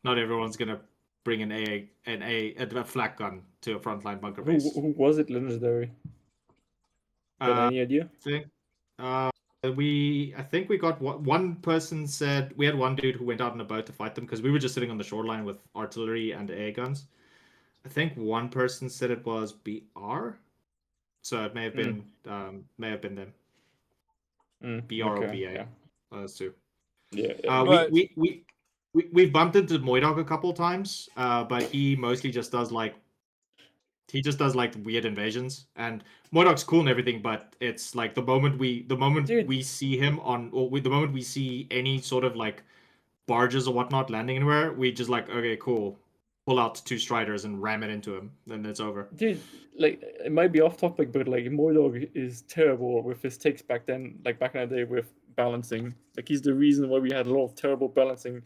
not everyone's gonna bring a flat gun to a frontline bunker base. Who was it? Legendary. Got any idea? I think we got one person said we had one dude who went out in a boat to fight them because we were just sitting on the shoreline with artillery and AA guns. I think one person said it was BR, so it may have been them. BR or BA. Yeah. Those two. Yeah. We've bumped into Moydog a couple times, but he mostly just does like weird invasions, and Moydog's cool and everything, but it's like the moment we see him the moment we see any sort of like barges or whatnot landing anywhere, we just like, okay, cool, pull out 2 Striders and ram it into him, then it's over. Dude, like, it might be off topic, but like Moydog is terrible with his takes back then, like back in the day with balancing. Like, he's the reason why we had a lot of terrible balancing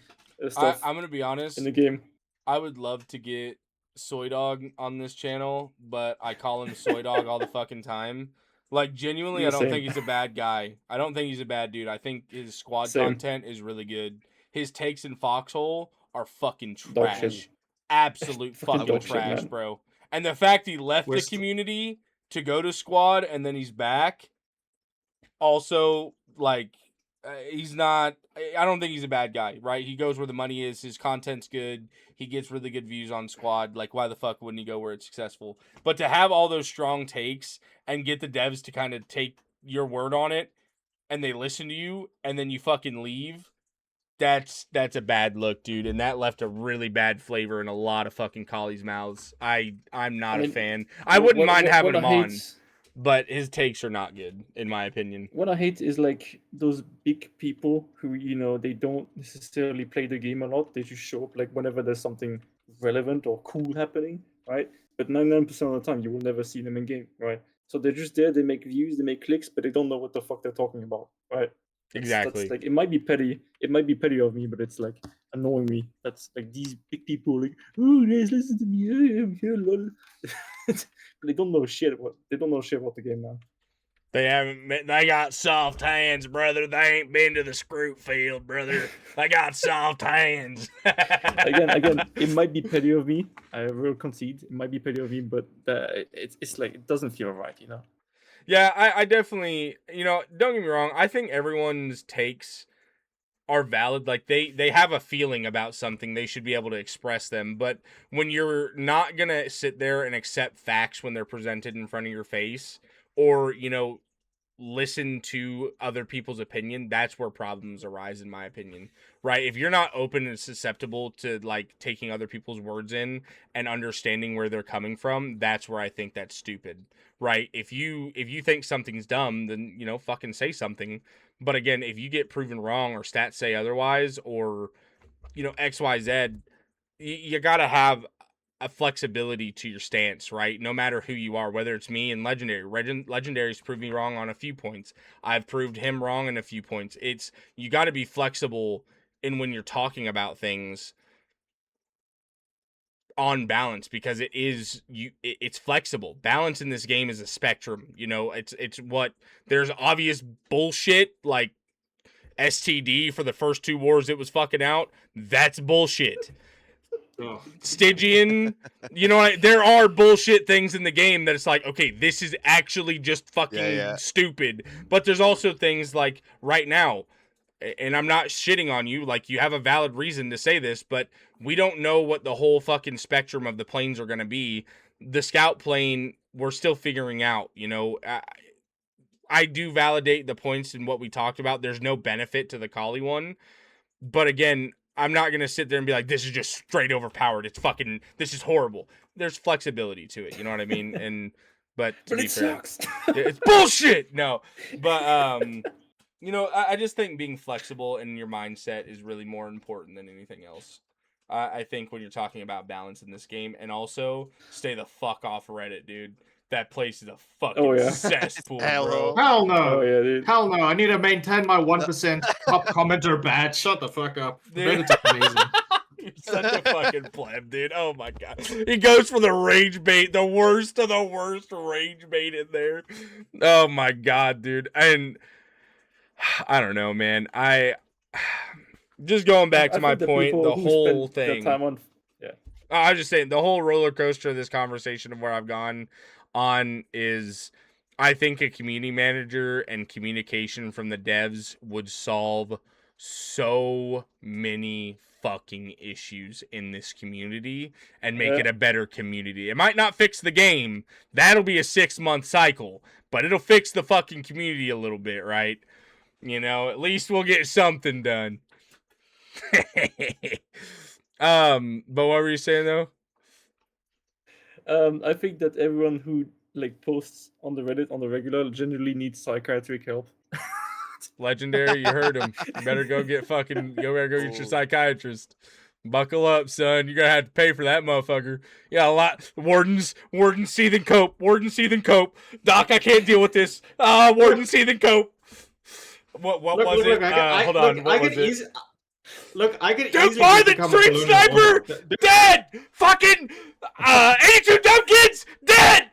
stuff I'm gonna be honest. in the game. I would love to get Soy Dog on this channel, but I call him Soy Dog all the fucking time. Like, genuinely, Yeah, I don't same. think he's a bad guy. I don't think he's a bad dude. I think his squad Same. content is really good. His takes in Foxhole are fucking Dog trash. shit. Absolute Fucking fucking dog shit, trash, man. bro. And the fact he left We're the community to go to squad and then he's back, also, like, he's not. I don't think he's a bad guy, right? He goes where the money is. His content's good. He gets really good views on squad. Like, why the fuck wouldn't he go where it's successful? But to have all those strong takes and get the devs to kind of take your word on it, and they listen to you, and then you fucking leave, that's a bad look, dude. And that left a really bad flavor in a lot of fucking collies' mouths. I'm not a fan. I wouldn't mind having him on, but his takes are not good, in my opinion. What I hate is like those big people who, they don't necessarily play the game a lot. They just show up like whenever there's something relevant or cool happening, right? But 99% of the time, you will never see them in game, right? So they're just there. They make views, they make clicks, but they don't know what the fuck they're talking about, right? Exactly. That's like, it might be petty. It might be petty of me, but it's like annoying me. That's like these big people like, oh, guys, listen to me. I'm here, lol. But they don't know shit. They don't know shit about the game, man. They got soft hands, brother. They ain't been to the screw field, brother. They got soft hands. again, it might be petty of me. I will concede. It might be petty of me, but it's like, it doesn't feel right, Yeah, I definitely, don't get me wrong. I think everyone's takes are valid. Like, they have a feeling about something. They should be able to express them. But when you're not going to sit there and accept facts when they're presented in front of your face, or, listen to other people's opinion, that's where problems arise, in my opinion. Right? If you're not open and susceptible to like taking other people's words in and understanding where they're coming from, that's where I think that's stupid. Right? If you think something's dumb, then fucking say something. But again, if you get proven wrong or stats say otherwise, or XYZ, you gotta have a flexibility to your stance, right? No matter who you are, whether it's me and Legendary. Legendary's proved me wrong on a few points. I've proved him wrong on a few points. You got to be flexible in when you're talking about things on balance, because it's flexible. Balance in this game is a spectrum. It's what there's obvious bullshit like STD for the first 2 wars it was fucking out. That's bullshit. Oh. Stygian, there are bullshit things in the game that it's like, okay, this is actually just fucking stupid. But there's also things like right now, and I'm not shitting on you, like you have a valid reason to say this, but we don't know what the whole fucking spectrum of the planes are going to be. The scout plane, we're still figuring out, I do validate the points in what we talked about. There's no benefit to the Kali one. But again, I'm not going to sit there and be like, this is just straight overpowered. This is horrible. There's flexibility to it. You know what I mean? But to be fair, sucks. it's bullshit. No, but, I just think being flexible in your mindset is really more important than anything else. I think when you're talking about balance in this game, and also stay the fuck off Reddit, dude. That place is a fucking cesspool, bro. Hell no. Oh, yeah, dude. Hell no. I need to maintain my 1% top commenter badge. Shut the fuck up. Dude. Reddit's amazing. You're such a fucking pleb, dude. Oh my god. He goes for the rage bait, the worst of the worst rage bait in there. Oh my god, dude. And I don't know, man. Just going back to my point, the whole thing. I was just saying, the whole roller coaster of this conversation of where I've gone on is, I think a community manager and communication from the devs would solve so many fucking issues in this community and make it a better community. It might not fix the game. That'll be a 6-month cycle, but it'll fix the fucking community a little bit, right? At least we'll get something done. But what were you saying though? I think that everyone who posts on the Reddit on the regular generally needs psychiatric help. Legendary, you heard him. You better go get your psychiatrist. Buckle up, son. You're gonna have to pay for that motherfucker. Yeah, a lot. Warden seething cope. Doc, I can't deal with this. Warden seething cope. What was it? Hold on. What was it? Look, I can Dude, easily by the become a street colonial sniper! warlord. Dead! Fucking 82 dumb kids! Dead!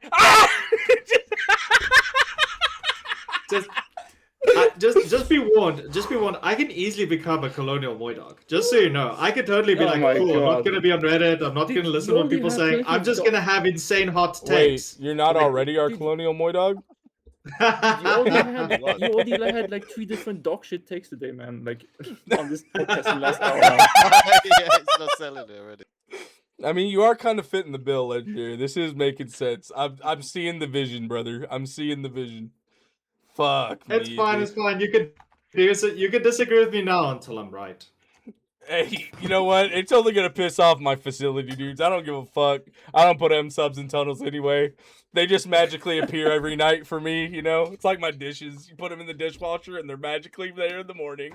Just be warned. I can easily become a colonial boy dog. Just so you know, I can totally be Oh like, my cool. I'm not God. gonna be on Reddit. I'm not Dude, gonna listen you to what people only have saying. I'm just colonial gonna have insane hot Wait, takes. you're not already our colonial moy dog? You already had like 3 different dog shit takes today, man. Like on this podcast in the last hour. Yeah, it's not selling it already. I mean, you are kind of fitting the bill, Legendary. This is making sense. I'm seeing the vision, brother. I'm seeing the vision. Fuck. It's me, fine. dude. It's fine. You can disagree with me now until I'm right. Hey, you know what? It's only gonna piss off my facility dudes. I don't give a fuck. I don't put M subs in tunnels anyway. They just magically appear every night for me, It's like my dishes. You put them in the dishwasher and they're magically there in the morning.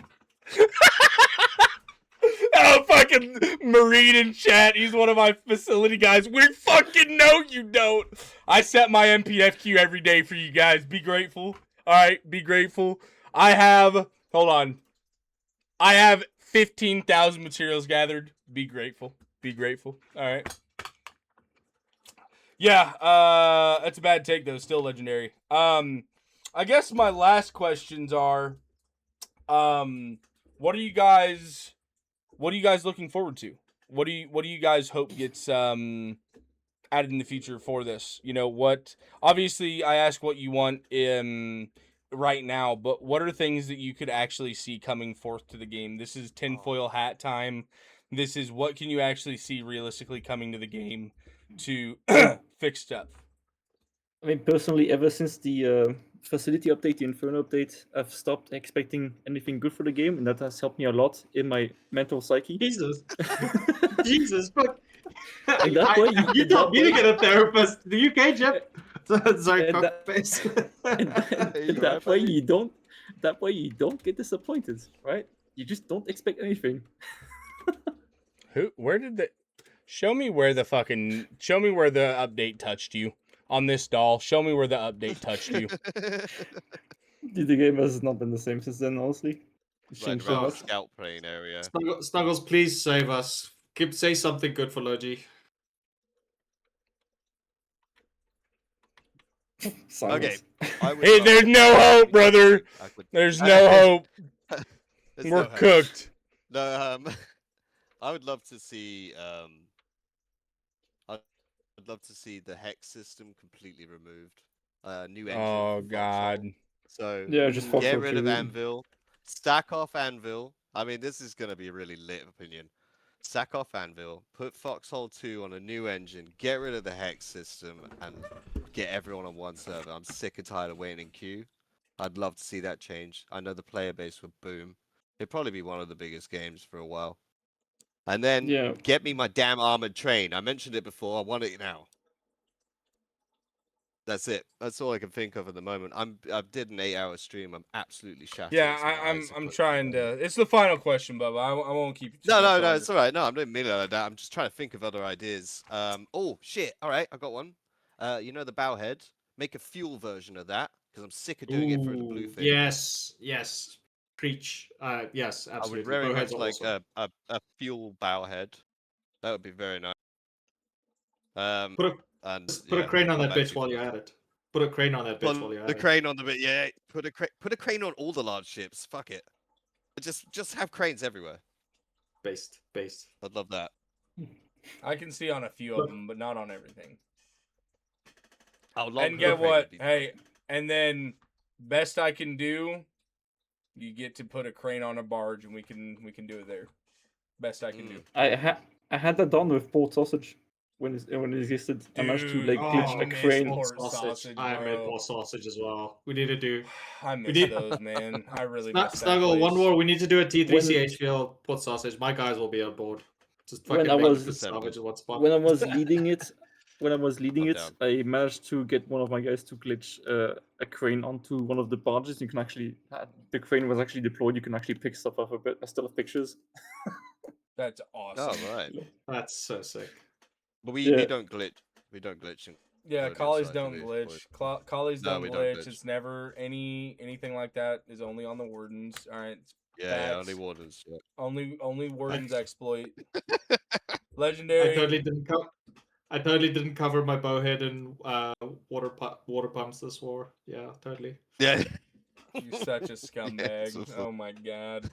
Oh, fucking Marine in chat. He's one of my facility guys. We fucking know you don't. I set my MPF queue every day for you guys. Be grateful. All right, be grateful. Hold on. I have 15,000 materials gathered. Be grateful. Be grateful. All right. Yeah, that's a bad take though. Still Legendary. I guess my last questions are, what are you guys looking forward to? What do you guys hope gets added in the future for this? Obviously I ask what you want right now, but what are things that you could actually see coming forth to the game? This is tinfoil hat time. This is what can you actually see realistically coming to the game to fix stuff? I mean, personally, ever since the facility update, the Inferno update, I've stopped expecting anything good for the game, and that has helped me a lot in my mental psyche. Jesus. Jesus, fuck. In that way, you in told that me to way- get a therapist. Are you okay, Jeff? Sorry, and that- Cockface. in You that alright, way, buddy? you don't get disappointed, right? You just don't expect anything. Where did the? Show me where the update touched you on this doll. Show me where the update touched you. The game has not been the same since then, honestly. It's Right changed so around the much. scout plane area. Snuggles, please save us. Say something good for Logi. Silence. I would Hey, love there's to no see- hope, brother. I could- There's no hope. There's We're no hope. cooked. No, I would love to see I'd love to see the hex system completely removed. New engine. Oh for God. Foxhole. So Yeah, just get Foxhole rid of 2. Anvil, stack off Anvil. I mean, this is gonna be a really lit opinion. Sack off Anvil, put Foxhole 2 on a new engine, get rid of the hex system, and get everyone on one server. I'm sick and tired of waiting in queue. I'd love to see that change. I know the player base would boom. It'd probably be one of the biggest games for a while. And then Yeah. get me my damn armored train. I mentioned it before. I want it now. That's it. That's all I can think of at the moment. I did an 8-hour stream. I'm absolutely shattered. Yeah, My eyes are I'm put trying together. to. It's the final question, Bubba. I won't keep you. too No, much no, no. longer. It's all right. No, I'm not meaning it like that. I'm just trying to think of other ideas. Oh shit. All right, I got one. You know the bowhead. Make a fuel version of that because I'm sick of doing it for the blue Ooh, thing. yes. Preach. Yes, I would absolutely. very much Bowheads are like awesome. a fuel bowhead. That would be very nice. Put And a yeah, crane on come that back bitch to while you you're first. at it. Put a crane on that bitch while you're Put at the it. crane on the bit. Yeah, put a crane on all the large ships. Fuck it. Just have cranes everywhere. Based. I'd love that. I can see on a few of them, but not on everything. Oh, And get what? Hey, and then best I can do, you get to put a crane on a barge, and we can do it there. Best I can do. I had that done with Port Sausage when it existed. I managed to like Dude, glitch oh, a man, crane. Port sausage, I made bro. more sausage as well. We need to do. I miss need- those, man. I really miss that Snuggle, place. one more. We need to do a T3 When- CHVL put sausage. My guys will be on board. Just When fucking I make was- the salvage in one spot. When I was leading it, I'm down. I managed to get one of my guys to glitch a crane onto one of the barges. You can actually, the crane was actually deployed. You can actually pick stuff up a bit. I still have pictures. That's awesome. Oh right. That's so sick. But we Yeah. don't glitch. We don't glitch. Yeah, Cody collies side, don't do we? glitch. Collies No, don't we glitch. don't glitch. It's never anything like that is only on the wardens. All right, Yeah, Facts. only wardens. Yeah. only wardens exploit. I Legendary. totally didn't cover my bowhead and water pumps this war. Yeah, totally. Yeah. You're such a scumbag. so Oh my god.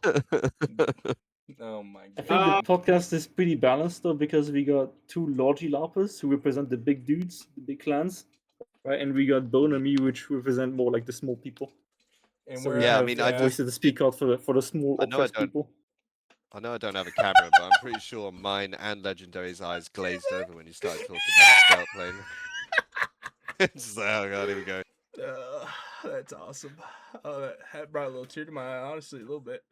Oh my I god. think the podcast is pretty balanced though because we got two Logi larpers who represent the big dudes, the big clans, right? And we got Bone and me, which represent more like the small people. And So we're we Yeah, I have mean, the I voices to speak out for the small I know I oppressed don't- people. I know I don't have a camera, but I'm pretty sure mine and Legendary's eyes glazed over when you started talking about the scout plane. It's just like, oh god, here we go. That's awesome. Oh, that brought a little tear to my eye, honestly, a little bit.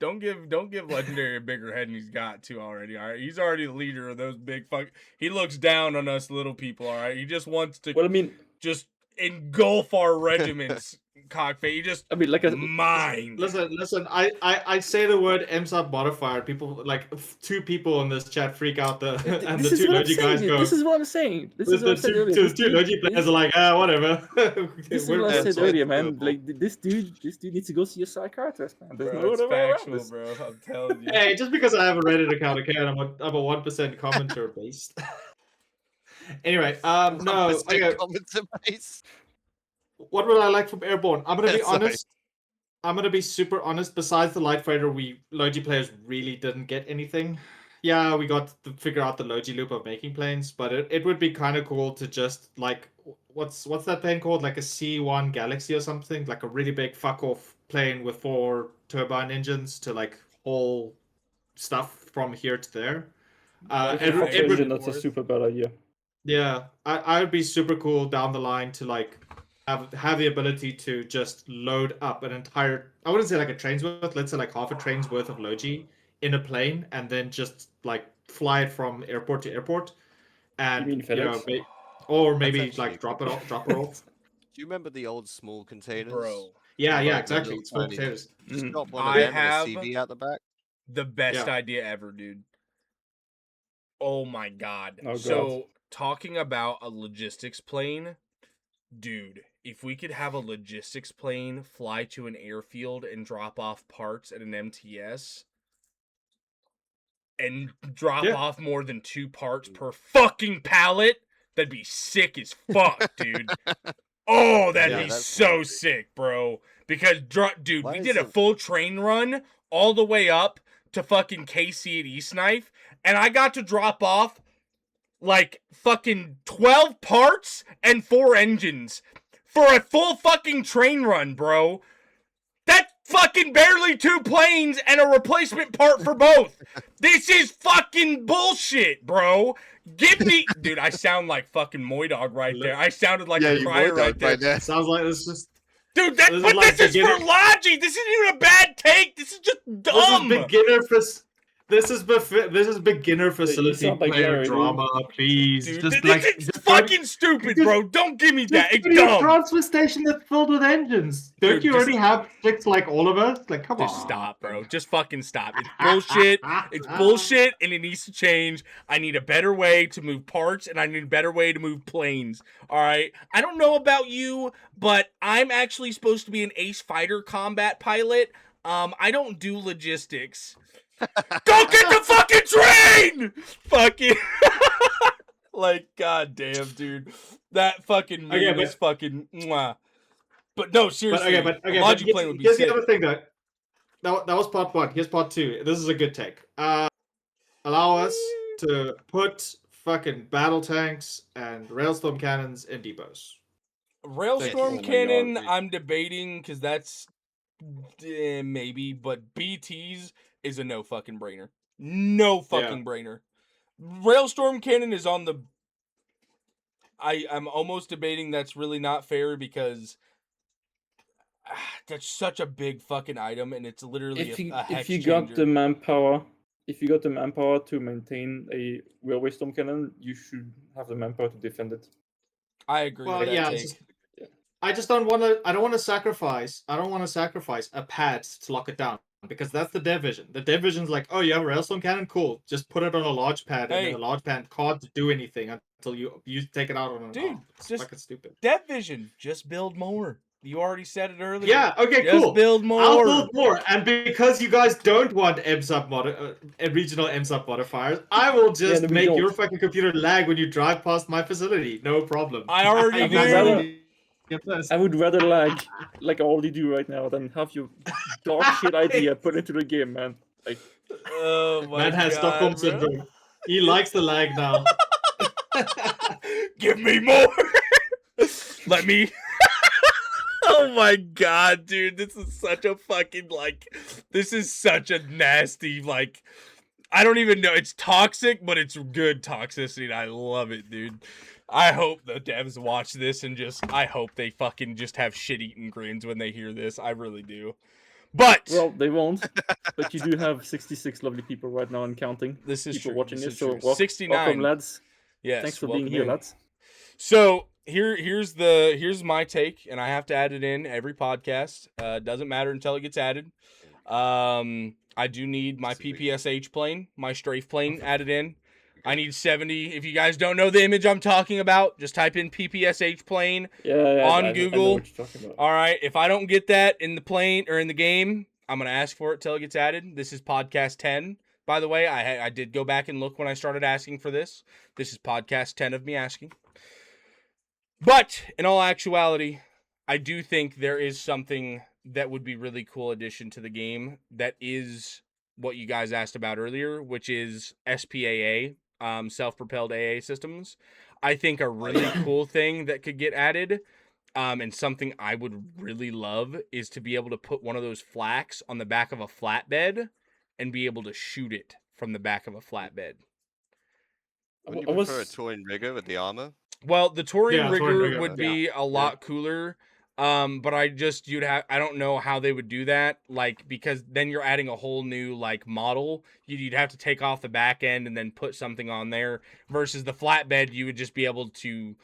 Don't give Legendary a bigger head than he's got to already. All right, he's already the leader of those big fuck. He looks down on us little people. All right, he just wants to Well, I mean, just engulf our regiments. Cockface, he just like mine. Listen. I say the word MSUB modifier. People like 2 people in this chat freak out. And this the is 2 what I'm Logi saying. guys go. This is what I'm saying. This is The what I said earlier. two This dude- Logi players are like, whatever. This is what I It's said earlier, man. doable. Like this dude needs to go see a psychiatrist, man. There's Bro, no it's other way around factual, this. bro. I'm telling you. Hey, just because I have a Reddit account, okay, and I'm a 1% commenter based. Anyway, no, okay, Commenter base. what would I like from Airborne? I'm gonna be Sorry. honest. I'm gonna be super honest. Besides the light fighter, Logi players really didn't get anything. Yeah, we got to figure out the Logi loop of making planes, but it would be kind of cool to just like what's that plane called? Like a C1 Galaxy or something, like a really big fuck off plane with 4 turbine engines to like haul stuff from here to there. If It you would- engine, that's a super bad idea. yeah, I would be super cool down the line to like have the ability to just load up an entire, I wouldn't say like a train's worth, let's say like half a train's worth of Logi in a plane, and then just like fly it from airport to airport, and mean FedEx? or That's maybe actually like drop her off. Do you remember the old small containers? Bro. Yeah, Like the exactly. little Small tiny- potatoes. Just Mm. drop one I of them and a have- CV out the back. The best Yeah. idea ever, dude. Oh my god. Oh, So, talking about a logistics plane, dude, if we could have a logistics plane fly to an airfield and drop off parts at an MTS and drop Yeah. off more than 2 parts per fucking pallet, that'd be sick as fuck, dude. Oh, that'd Yeah, be that's so crazy. sick, bro. Because, dude, Why we is did a it- full train run all the way up to fucking KC at East Knife, and I got to drop off like fucking 12 parts and 4 engines for a full fucking train run, bro. That's fucking barely 2 planes and a replacement part for both. This is fucking bullshit, bro. Give me, dude. I sound like fucking Moydog right there. I sounded like a you crier right there. there. Sounds like this is Dude, This is like this is for beginner- Logi. This isn't even a bad take. This is just dumb. This is beginner facility sound like player Larry, dude. drama. Please, Dude, just this is fucking stupid, bro. Don't give me that. It's dumb. transfer station that's filled with engines. Don't Dude, you just- already have chicks like all of us? Like, come Just on. stop, bro. Just fucking stop. It's bullshit. It's bullshit, and it needs to change. I need a better way to move parts, and I need a better way to move planes. All right? I don't know about you, but I'm actually supposed to be an ace fighter combat pilot. I don't do logistics. Go get the fucking train! Fucking... like, goddamn, dude. That fucking meme Okay, but- is fucking... Mwah. But no, seriously. But a Logi here's, plane would be here's sick. the other thing though. That was part 1. Here's part 2. This is a good take. Allow us to put fucking battle tanks and railstorm cannons in depots. Railstorm Oh my cannon, God. I'm debating because that's maybe, but BTs is a no fucking brainer. No fucking brainer. Railstorm cannon is on the. I'm almost debating that's really not fair because that's such a big fucking item and it's literally a hex if you got changer. the manpower, to maintain a railway storm cannon, you should have the manpower to defend it. I agree Well, with that yeah, take. it's I just don't want to. I don't want to sacrifice. I don't want to sacrifice a pad to lock it down because that's the dev vision. The dev vision's like, oh, you have a railstorm cannon, cool. Just put it on a large pad, Hey. and the large pad can't do anything until you take it out on an Dude, arm. It's just- fucking stupid. Dev Vision, just build more. You already said it earlier. Yeah. Okay. Just Cool. build more. I'll build more, and because you guys don't want regional MSUB modifiers, I will just no, we make don't. your fucking computer lag when you drive past my facility. No problem. I already do. Yes. I would rather lag, like I already do right now, than have your dog shit idea put into the game, man. Like, Oh my Man has God, Stockholm bro. syndrome. He likes the lag now. Give me more. Let me. Oh my God, dude. This is such a fucking, this is such a nasty, I don't even know. It's toxic, but it's good toxicity. And I love it, dude. I hope the devs watch this and I hope they fucking just have shit-eating grins when they hear this. I really do. But well, they won't. But you do have 66 lovely people right now and counting. this is People true. watching This this, is so true. welcome, 69. lads. Yes. Thanks for being welcome here, in. lads. So here's my take, and I have to add it in every podcast. Doesn't matter until it gets added. I do need my PPSH plane, my strafe plane added in. I need 70. If you guys don't know the image I'm talking about, just type in PPSH plane. Yeah, On I know Google. what you're talking about. All right. If I don't get that in the plane or in the game, I'm gonna ask for it till it gets added. This is podcast 10. By the way, I did go back and look when I started asking for this. This is podcast 10 of me asking. But in all actuality, I do think there is something that would be really cool addition to the game that is what you guys asked about earlier, which is SPAA, self-propelled AA systems. I think a really cool thing that could get added, and something I would really love is to be able to put one of those flaks on the back of a flatbed and be able to shoot it from the back of a flatbed. Wouldn't I you prefer a was- touring rigger with the armor? Well, the Touring Yeah, Touring Rigger Rigger, would yeah. be a lot cooler. But I don't know how they would do that. Like, because then you're adding a whole new like model. You'd have to take off the back end and then put something on there. Versus the flatbed, you would just be able to.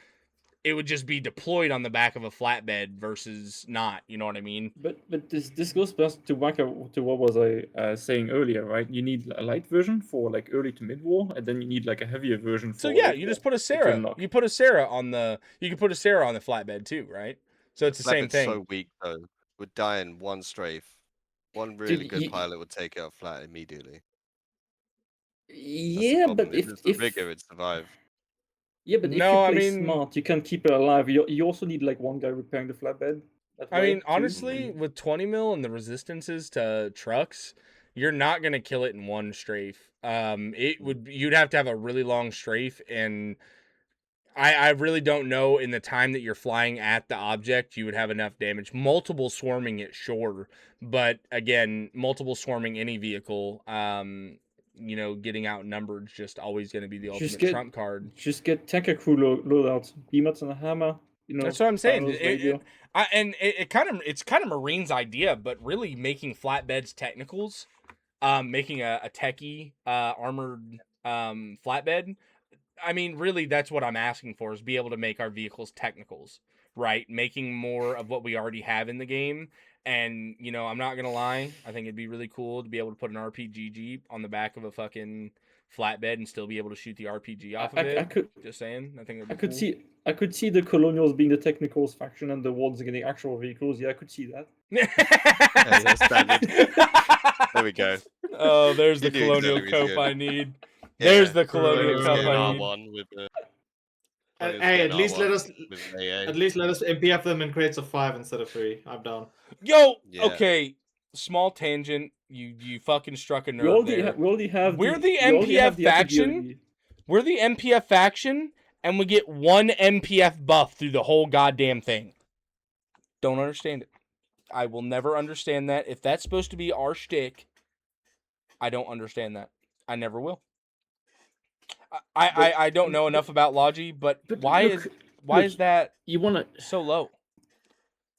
It would just be deployed on the back of a flatbed versus not. You know what I mean? But this goes back to what was I saying earlier, right? You need a light version for like early to mid war, and then you need like a heavier version for So yeah, late you war just put a to Sarah. unlock. You put a Sarah on the. You can put a Sarah on the flatbed too, right? So it's the same Flatbed's thing. so weak though. Would die in one strafe. One Dude, really good pilot would take it out flat immediately. That's the yeah, problem. but If it's the rigger, it'd survive. yeah, but if No, you I play mean- smart, you can keep it alive. You also need like one guy repairing the flatbed. That I way, mean, too. honestly, with 20 mil and the resistances to trucks, you're not gonna kill it in one strafe. You'd have to have a really long strafe, and I really don't know in the time that you're flying at the object you would have enough damage. Multiple swarming it, sure, but again, multiple swarming any vehicle, getting outnumbered is just always going to be the ultimate trump card. Just get tanker crew loadout, beamers and a hammer. That's what I'm saying. Thanos radio. It's kind of Marine's idea, but really making flatbeds technicals, making a techie armored flatbed. I mean, really, that's what I'm asking for, is be able to make our vehicles technicals, right? Making more of what we already have in the game. And, I'm not going to lie. I think it'd be really cool to be able to put an RPG Jeep on the back of a fucking flatbed and still be able to shoot the RPG off of it. I could Just saying. I think I could see the Colonials being the technicals faction and the Wards getting actual vehicles. Yeah, I could see that. That's standard. There we go. Oh, there's the You knew Colonial exactly what he was cope I doing. need. There's the Yeah. Colonial cup Getting I need. R1 with the. Hey, at least let us with an AA. at least let us MPF them in crates of 5 instead of 3. I'm down. Yo, Yeah. okay. Small tangent. You fucking struck a nerve We already have. We're the we already have MPF the faction. RPG. We're the MPF faction, and we get one MPF buff through the whole goddamn thing. Don't understand it. I will never understand that. If that's supposed to be our shtick, I don't understand that. I never will. I don't know enough about Logi, but why is that You wanna so low?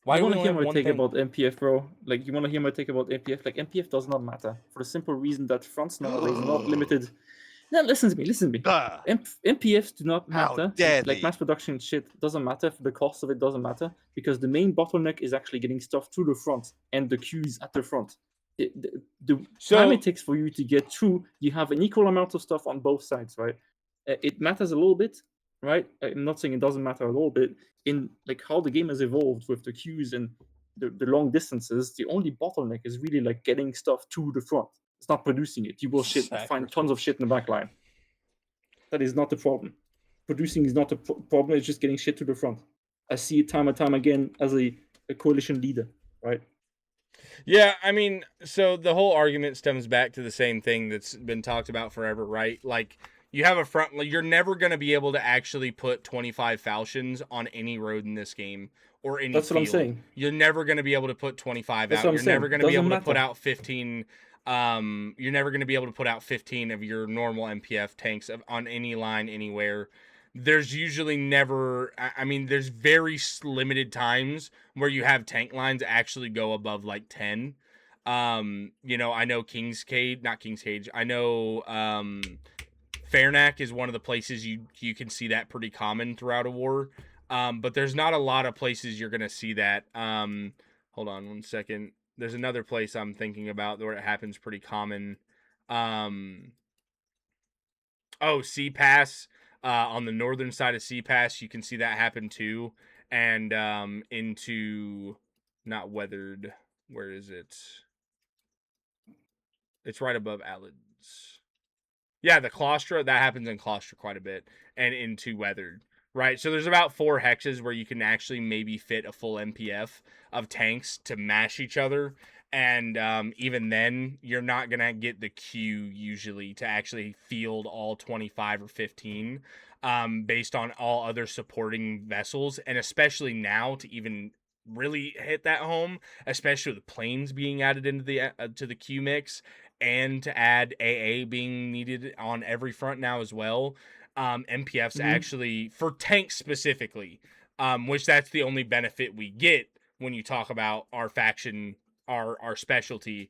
Why you do we wanna only hear have my one take thing? about MPF, bro? Like you wanna hear my take about MPF? Like MPF does not matter for the simple reason that fronts nowadays are not limited. No, listen to me. Ah, MPFs do not How matter. dare Like they. mass production shit doesn't matter. The cost of it doesn't matter because the main bottleneck is actually getting stuff to the front and the queues at the front. The time it takes for you to get through, you have an equal amount of stuff on both sides, right? It matters a little bit, right? I'm not saying it doesn't matter a little bit. In like how the game has evolved with the queues and the long distances, the only bottleneck is really like getting stuff to the front. It's not producing it. You will find tons of shit in the back line. That is not the problem. Producing is not the problem. It's just getting shit to the front. I see it time and time again as a coalition leader, right? Yeah, I mean, so the whole argument stems back to the same thing that's been talked about forever, right? Like, you have a front, you're never going to be able to actually put 25 falchions on any road in this game or any That's what I'm field. saying. You're never going to be able to put 25 That's out. what I'm You're saying. never going to be Doesn't able to put matter. out 15. You're never going to be able to put out 15 of your normal MPF tanks on any line anywhere. There's usually never, I mean, there's very limited times where you have tank lines actually go above like 10. I know not King's Cage. I know Fairnack is one of the places you can see that pretty common throughout a war. But there's not a lot of places you're gonna see that. Hold on 1 second. There's another place I'm thinking about where it happens pretty common. Sea Pass. On the northern side of Sea Pass, you can see that happen too. And into not Weathered. Where is it? It's right above Alids. Yeah, the Claustra, that happens in Claustra quite a bit, and into Weathered, right? So there's about 4 hexes where you can actually maybe fit a full MPF of tanks to mash each other, and even then, you're not going to get the queue usually to actually field all 25 or 15 based on all other supporting vessels, and especially now to even really hit that home, especially with planes being added into the to the queue mix, and to add AA being needed on every front now as well. MPFs Mhm. actually, for tanks specifically, which that's the only benefit we get when you talk about our faction, our specialty.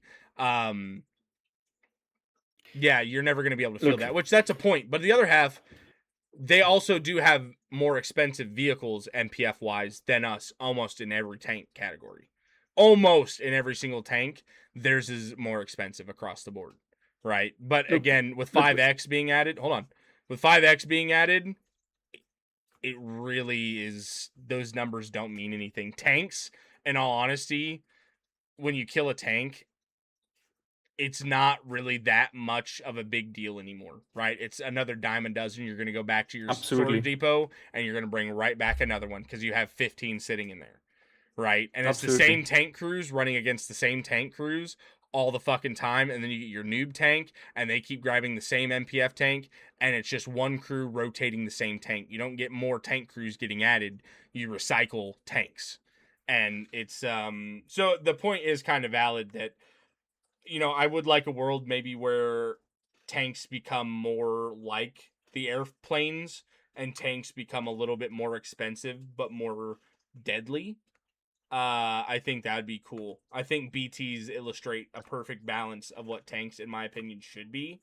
Yeah, you're never going to be able to feel Look. that, which that's a point. But the other half, they also do have more expensive vehicles MPF wise than us almost in every tank category. Almost in every single tank, theirs is more expensive across the board, right? But Look, again, with look, 5X being added, hold on. With 5X being added, it really is, those numbers don't mean anything. Tanks, in all honesty, when you kill a tank, it's not really that much of a big deal anymore, right? It's another dime a dozen. You're going to go back to your Absolutely. storage depot and you're going to bring right back another one because you have 15 sitting in there, right? And it's the Absolutely. same tank crews running against the same tank crews all the fucking time. And then you get your noob tank and they keep grabbing the same MPF tank and it's just one crew rotating the same tank. You don't get more tank crews getting added. You recycle tanks. And it's so the point is kind of valid that, you know, I would like a world maybe where tanks become more like the airplanes and tanks become a little bit more expensive but more deadly. I think that'd be cool. I think BTs illustrate a perfect balance of what tanks, in my opinion, should be.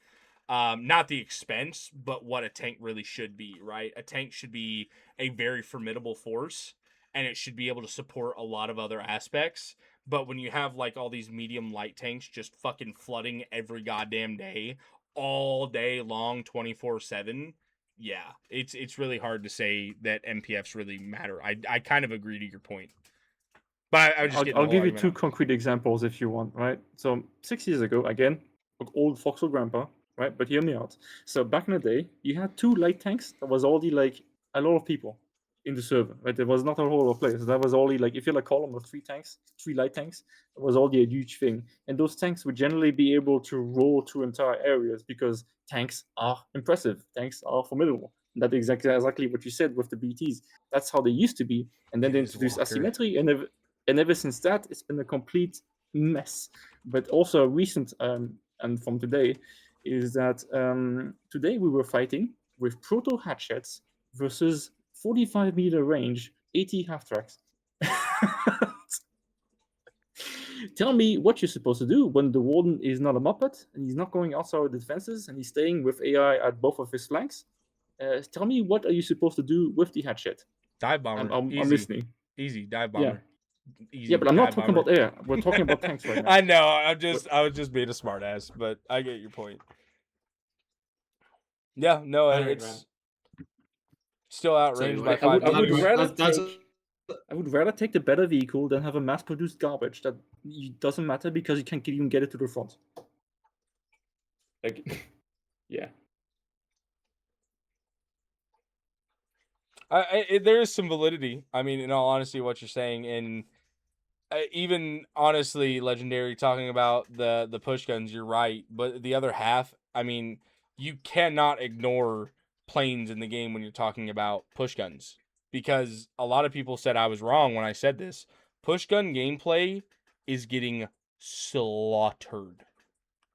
Not the expense, but what a tank really should be, right? A tank should be a very formidable force and it should be able to support a lot of other aspects. But when you have like all these medium light tanks just fucking flooding every goddamn day, all day long, 24/7, yeah, it's really hard to say that MPFs really matter. I kind of agree to your point. But I was just getting I'll the whole give you argument two out. concrete examples if you want, right? So 6 years ago, again, old foxhole grandpa, right? But hear me out. So back in the day, you had two light tanks. That was already like a lot of people in the server, right? There was not a whole lot of players. That was only like if you're like column of three tanks, three light tanks, it was already a huge thing. And those tanks would generally be able to roll through entire areas because tanks are impressive. Tanks are formidable. And that's exactly what you said with the BTs. That's how they used to be. And then It they is introduced Walker. asymmetry, and ever since that, it's been a complete mess. But also recent, and from today, is that today we were fighting with proto hatchets versus 45-meter range 80 half tracks. Tell me what you're supposed to do when the warden is not a muppet and he's not going outside the defenses and he's staying with AI at both of his flanks. Tell me what are you supposed to do with the hatchet? Dive bomber. I'm Easy. listening. Easy. Dive Yeah. bomber. Easy. Yeah, but I'm not dive talking bomber. about air. We're talking about tanks right now. I know. I was just being a smartass, but I get your point. Yeah, no, Alright, it's man. still outranged by I would, 5 I would meters. rather That's- take. I would rather take the better vehicle than have a mass-produced garbage that doesn't matter because you can't even get it to the front. Like, yeah. There is some validity. I mean, in all honesty, what you're saying, and even honestly, Legendary talking about the push guns, you're right. But the other half, I mean, you cannot ignore planes in the game when you're talking about push guns, because a lot of people said I was wrong when I said this. Push gun gameplay is getting slaughtered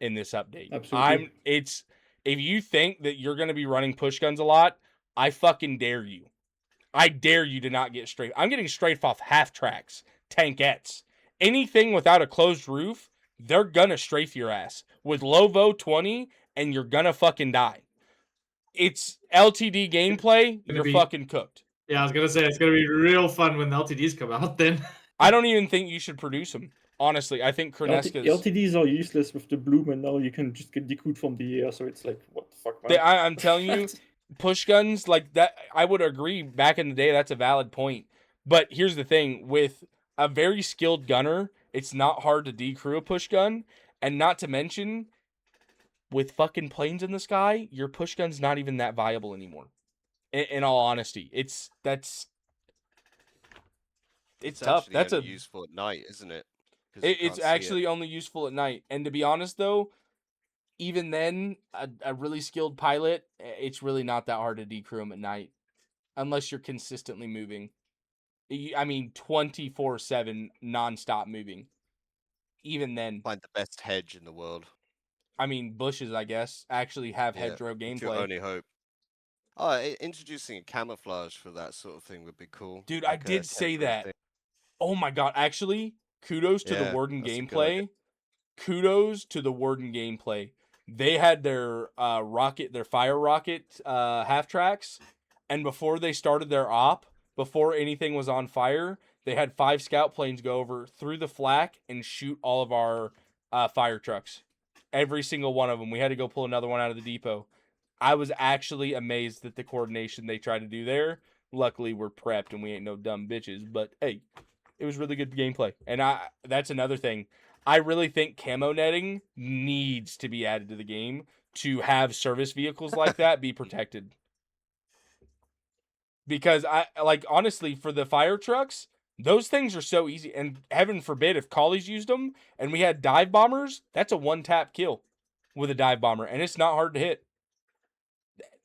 in this update. Absolutely. It's, if you think that you're going to be running push guns a lot, I fucking dare you. I dare you to not get straight. I'm getting straight off half tracks, tankettes. Anything without a closed roof, they're gonna strafe your ass with Lovo 20, and you're gonna fucking die. It's LTD gameplay. Gonna You're be- fucking cooked. Yeah, I was gonna say it's gonna be real fun when the LTDs come out. Then I don't even think you should produce them. Honestly, I think Kreneska's. LTDs are useless with the bloom, and now you can just get decrued from the air. So it's like, what the fuck, man? I'm telling you, push guns like that. I would agree. Back in the day, that's a valid point. But here's the thing: with a very skilled gunner, it's not hard to decrew a push gun, and not to mention, with fucking planes in the sky, your push gun's not even that viable anymore. In all honesty, it's tough. actually That's only a. useful at night, isn't it? 'Cause you It's can't see it. actually only useful at night. And to be honest, though, even then, a really skilled pilot, it's really not that hard to decrew them at night, unless you're consistently moving. I mean, 24/7 nonstop moving. Even then, Find the best hedge in the world. I mean, bushes, I guess, actually have Yeah, hedgerow it's your gameplay. only hope. Oh, introducing a camouflage for that sort of thing would be cool. Dude, I Like a did say temporary that. thing. Oh my god, actually, kudos to the Yeah, Warden that's a good idea. gameplay. Kudos to the Warden gameplay. They had their their fire rocket half tracks, and before they started their op, before anything was on fire, they had 5 scout planes go over through the flak and shoot all of our fire trucks. Every single one of them. We had to go pull another one out of the depot. I was actually amazed at the coordination they tried to do there. Luckily, we're prepped and we ain't no dumb bitches. But hey, it was really good gameplay. And that's another thing. I really think camo netting needs to be added to the game to have service vehicles like that be protected. Because honestly, for the fire trucks, those things are so easy. And heaven forbid if collies used them and we had dive bombers, that's a one tap kill with a dive bomber, and it's not hard to hit.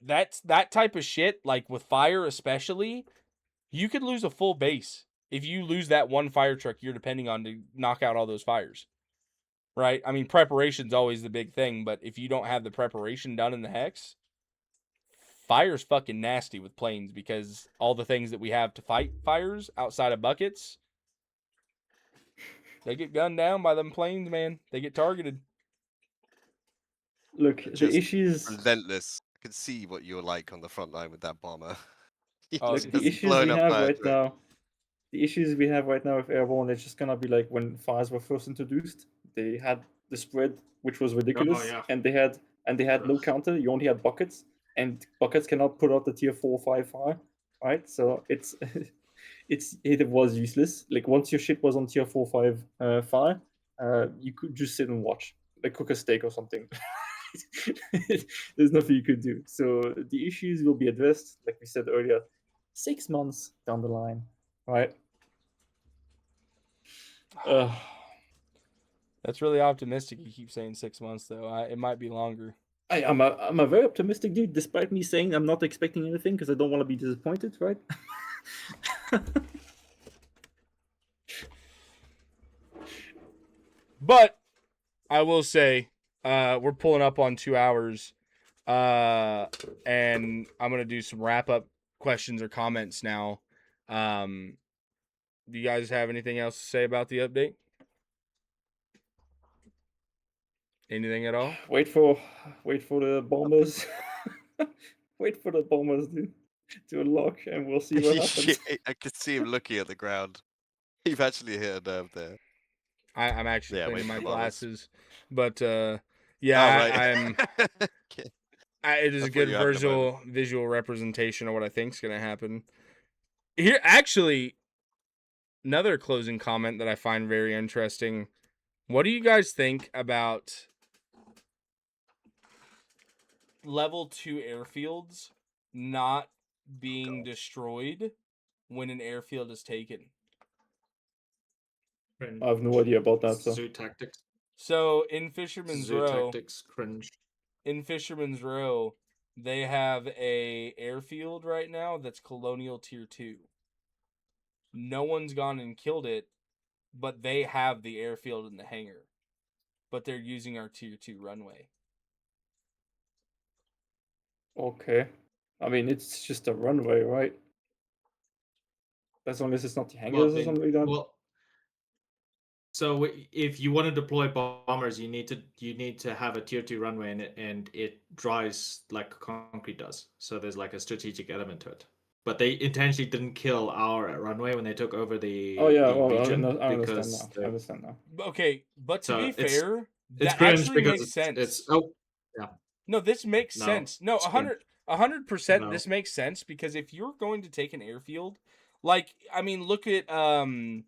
That's that type of shit, like with fire especially, you could lose a full base. If you lose that one fire truck you're depending on to knock out all those fires. Right? I mean, preparation's always the big thing, but if you don't have the preparation done in the hex, fire's fucking nasty with planes because all the things that we have to fight fires outside of buckets, they get gunned down by them planes, man. They get targeted. Look, the Just issues. Relentless. I can see what you're like on the front line with that bomber. He's Oh, Look, dude. the just issues blowing we up have fire right trucks. now. The issues we have right now with Airborne, it's just gonna be like when fires were first introduced. They had the spread, which was ridiculous, yeah. and they had no counter. You only had buckets, and buckets cannot put out the tier 4 or 5 fire, right? So it's it was useless. Like once your shit was on tier 4 5 fire, you could just sit and watch, like cook a steak or something. There's nothing you could do. So the issues will be addressed, like we said earlier, 6 months down the line, right? That's really optimistic. You keep saying 6 months, though. It might be longer. I'm a very optimistic dude, despite me saying I'm not expecting anything because I don't want to be disappointed, right? But I will say, we're pulling up on 2 hours, and I'm gonna do some wrap up questions or comments now. Do you guys have anything else to say about the update? Anything at all? Wait for the bombers. Wait for the bombers to unlock, and we'll see what happens. I could see him looking at the ground. You've actually hit a nerve there. I'm actually Yeah, cleaning wait my for the bombers. glasses, but Oh, yeah, right. it is I a thought good you had the moment. visual representation of what I think is going to happen. Here, actually, another closing comment that I find very interesting. What do you guys think about level 2 airfields not being destroyed when an airfield is taken? I have no idea about that. So Zoo tactics. So in Fisherman's Zoo Row, tactics. Cringe. they have a airfield right now that's Colonial Tier 2. No one's gone and killed it, but they have the airfield in the hangar. But they're using our Tier 2 runway. okay, I mean it's just a runway, right? As long as it's not the hangars or something like that. Well, so if you want to deploy bombers, you need to have a tier 2 runway in it, and it dries like concrete does. So there's like a strategic element to it. But they intentionally didn't kill our runway when they took over the Oh yeah, the well, region I understand because now. I understand now. Okay, but to So be it's- fair, it's that cringe actually because makes sense. it's oh yeah. No, this makes No, sense. No, it's cringe. 100% No. this makes sense because if you're going to take an airfield, like I mean, look at Pelelu,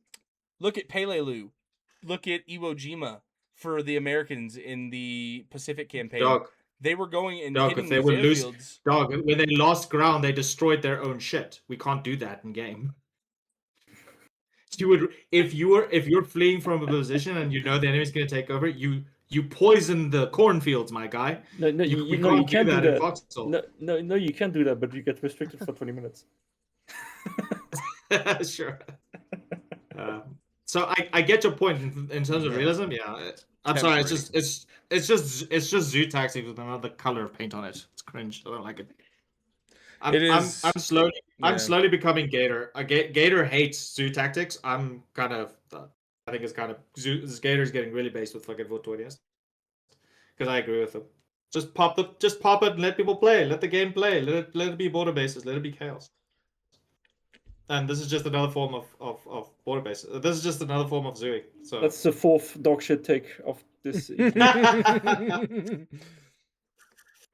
look at Iwo Jima for the Americans in the Pacific campaign. Dog, They were going and Dog, hitting if they these would lose- airfields. dog, when they lost ground, they destroyed their own shit. We can't do that in game. You would if you're fleeing from a position and you know the enemy's going to take over, you poison the cornfields, my guy. No, We you can't do in that. Foxhole. No, you can't do that. But you get restricted for 20 minutes. Sure. So I get your point in terms of realism. Yeah, I'm sorry. It's just zoo tactics with another color of paint on it. It's cringe. I don't like it. I'm It is. slowly Yeah. I'm slowly becoming Gator. Gator hates zoo tactics. I'm kind of I think it's kind of Gator's getting really based with fucking vote 20th. Because I agree with him. Just pop it and let people play. Let the game play. Let it be border bases. Let it be chaos. And this is just another form of border bases. This is just another form of zooing. So That's the fourth dogshit take of this evening.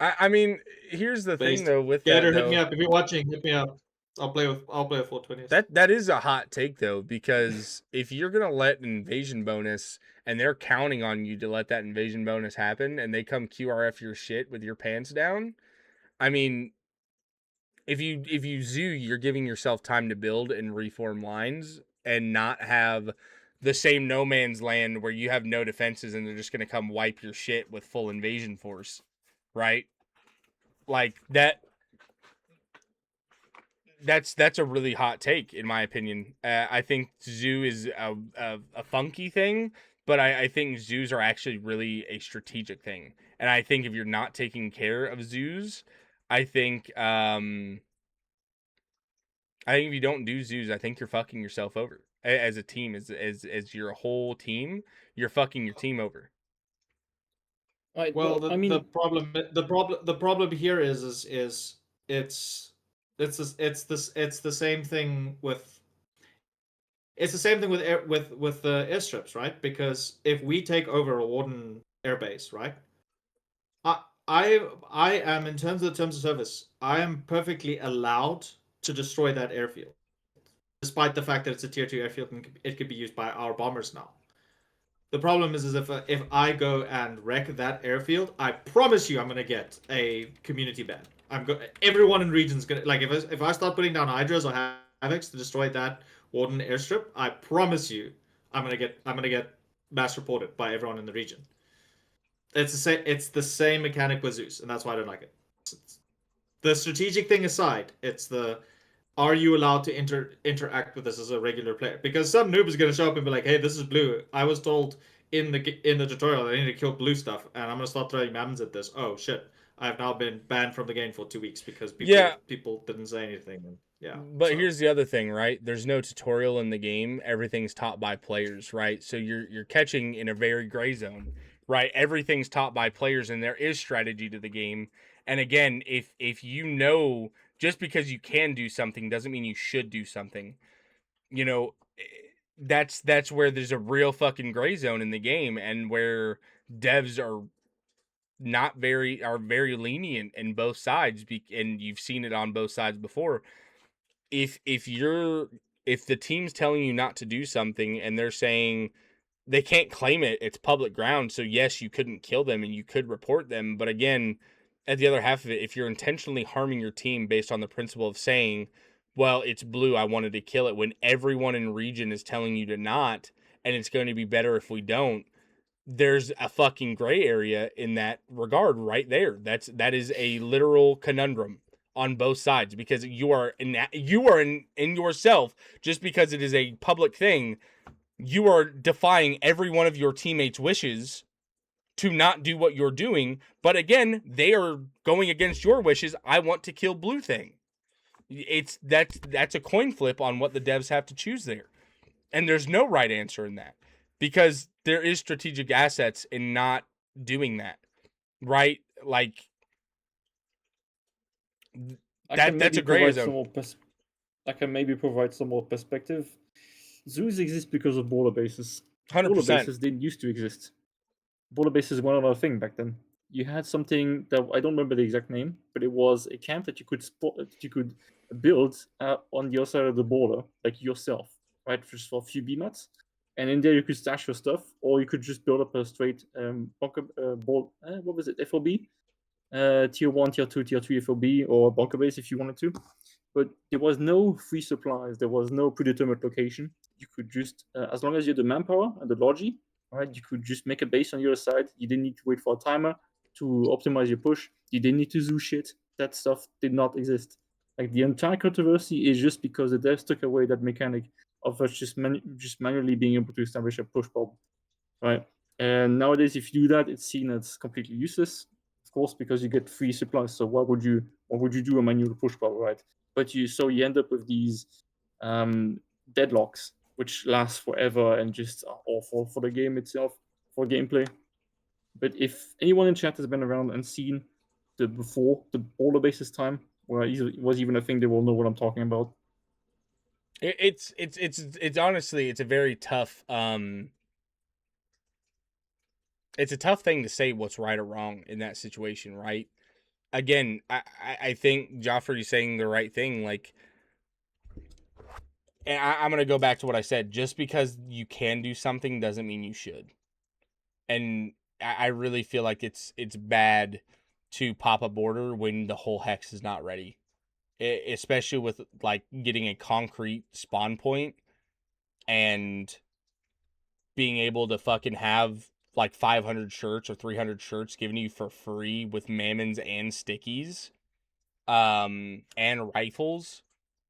I mean, here's the thing based. though with Gator, that hit me though. up if you're watching. Hit me up. I'll play with 420s. That is a hot take though, because if you're gonna let an invasion bonus and they're counting on you to let that invasion bonus happen and they come QRF your shit with your pants down, I mean, if you zoo, you're giving yourself time to build and reform lines and not have the same no man's land where you have no defenses and they're just gonna come wipe your shit with full invasion force, right? Like that's a really hot take in my opinion. I think zoo is a funky thing, but I think zoos are actually really a strategic thing. And I think if you're not taking care of zoos, I think if you don't do zoos, I think you're fucking yourself over as a team, as your whole team, you're fucking your team over. Right. Well, I mean, the problem here is it's it's the same thing with with the airstrips, right? Because if we take over a Warden airbase, right? I I am in terms of service, I am perfectly allowed to destroy that airfield, despite the fact that it's a tier 2 airfield and it could be used by our bombers now. The problem is if I go and wreck that airfield, I promise you I'm gonna get a community ban. Everyone in region's gonna like if I start putting down hydras or havocs to destroy that Warden airstrip, I promise you I'm gonna get mass reported by everyone in the region. It's the same mechanic with Zeus, and that's why I don't like it. The strategic thing aside, it's the are you allowed to interact with this as a regular player? Because some noob is going to show up and be like, "Hey, this is blue. I was told in the tutorial that I need to kill blue stuff, and I'm going to start throwing mammons at this. Oh shit! I've now been banned from the game for 2 weeks because people didn't say anything." And yeah. But here's the other thing, right? There's no tutorial in the game. Everything's taught by players, right? So you're catching in a very gray zone, right? Everything's taught by players, and there is strategy to the game. And again, if you know, just because you can do something doesn't mean you should do something. You know, that's where there's a real fucking gray zone in the game, and where devs are very lenient in both sides, and you've seen it on both sides before. If the team's telling you not to do something and they're saying they can't claim it's public ground, so yes, you couldn't kill them and you could report them, but again, at the other half of it, if you're intentionally harming your team based on the principle of saying, well, it's blue, I wanted to kill it, when everyone in region is telling you to not, and it's going to be better if we don't, there's a fucking gray area in that regard right there. That is a literal conundrum on both sides, because you are in yourself, just because it is a public thing, you are defying every one of your teammates' wishes to not do what you're doing, but again, they are going against your wishes. I want to kill blue thing. That's a coin flip on what the devs have to choose there. And there's no right answer in that, because there is strategic assets in not doing that, right? Like that's a gray zone. I can maybe provide some more perspective. Zoos exist because of border bases. 100%. Border bases didn't used to exist. Border bases were not a thing back then. You had something that I don't remember the exact name, but it was a camp that you could build on the other side of the border, like yourself, right? Just for a few BMATs, and in there you could stash your stuff, or you could just build up a straight bunker what was it, FOB, tier 1, tier 2, tier 3 FOB, or bunker base if you wanted to. But there was no free supplies. There was no predetermined location. You could just, as long as you had the manpower and the logi, right, you could just make a base on your side. You didn't need to wait for a timer to optimize your push. You didn't need to zoo shit. That stuff did not exist. Like, the entire controversy is just because the devs took away that mechanic of us just manually being able to establish a push problem, right? And nowadays, if you do that, it's seen as completely useless. Of course, because you get free supplies. So what would you do a manual push power, right? But you end up with these deadlocks, which last forever and just are awful for the game itself, for gameplay. But if anyone in chat has been around and seen the border bases time, where it was even a thing, they will know what I'm talking about. It's honestly, it's a very tough it's a tough thing to say what's right or wrong in that situation, right? Again, I think Joffrey's saying the right thing. Like, and I'm gonna go back to what I said. Just because you can do something doesn't mean you should. And I really feel like it's bad to pop a border when the whole hex is not ready, especially with like getting a concrete spawn point and being able to fucking have like 500 shirts or 300 shirts given you for free with mammons and stickies, and rifles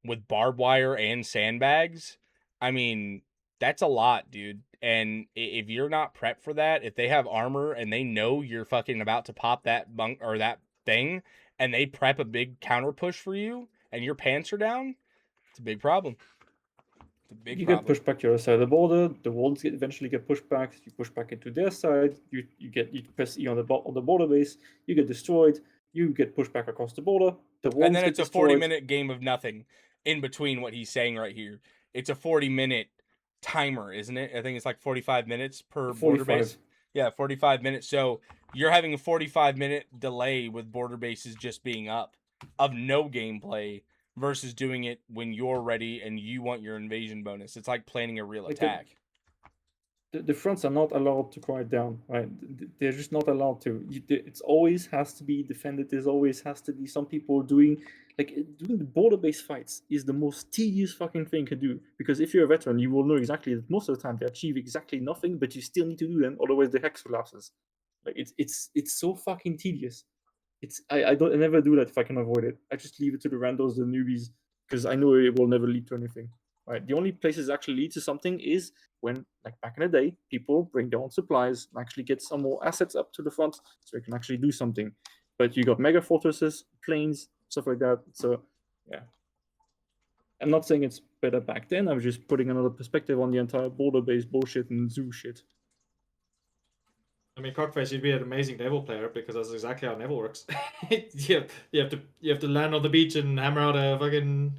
with barbed wire and sandbags. I mean, that's a lot, dude. And if you're not prepped for that, if they have armor and they know you're fucking about to pop that bunk or that thing, and they prep a big counter push for you, and your pants are down, it's a big problem. It's a big problem. Get pushed back to your side of the border. The walls eventually get pushed back. You push back into their side. You press E on the border base. You get destroyed. You get pushed back across the border. The walls and then it's get a destroyed. 40-minute game of nothing in between what he's saying right here. It's a 40-minute timer, isn't it? I think it's like 45 minutes per border base. Yeah, 45 minutes. So you're having a 45-minute delay with border bases just being up of no gameplay versus doing it when you're ready and you want your invasion bonus. It's like planning a real attack. The fronts are not allowed to quiet down, right? They're just not allowed to. It always has to be defended. There's always has to be some people doing the border-based fights is the most tedious fucking thing you can do, because if you're a veteran, you will know exactly that most of the time they achieve exactly nothing, but you still need to do them, otherwise the hex collapses. Like it's so fucking tedious. I never do that if I can avoid it. I just leave it to the randos, the newbies, because I know it will never lead to anything. Right? The only places it actually lead to something is when, like back in the day, people bring their own supplies and actually get some more assets up to the front, so you can actually do something. But you got mega fortresses, planes, stuff like that. So yeah, I'm not saying it's better back then. I'm just putting another perspective on the entire border-based bullshit and zoo shit. I mean, Cockface, you'd be an amazing naval player because that's exactly how naval works. you have to land on the beach and hammer out a fucking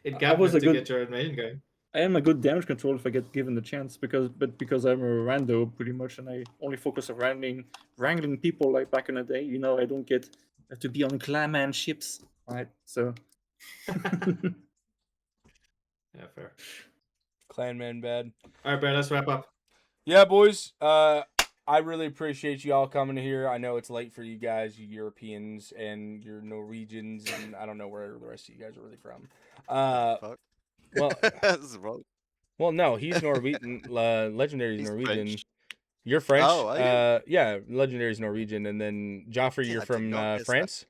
encampment to get your invasion going. I am a good damage control if I get given the chance, because I'm a rando pretty much, and I only focus on wrangling people like back in the day. I don't get to be on clanman ships, right? So yeah, fair. Clanman bad. All right, Brad, let's wrap up. Yeah, boys. I really appreciate you all coming here. I know it's late for you guys, you Europeans and your Norwegians, and I don't know where the rest of you guys are really from. Fuck. Well, that's wrong. Well, no, he's Norwegian. Legendary's Norwegian. French. You're French. Oh, are you? Yeah, Legendary's Norwegian, and then Joffrey, Yeah, you're I did from not guess France.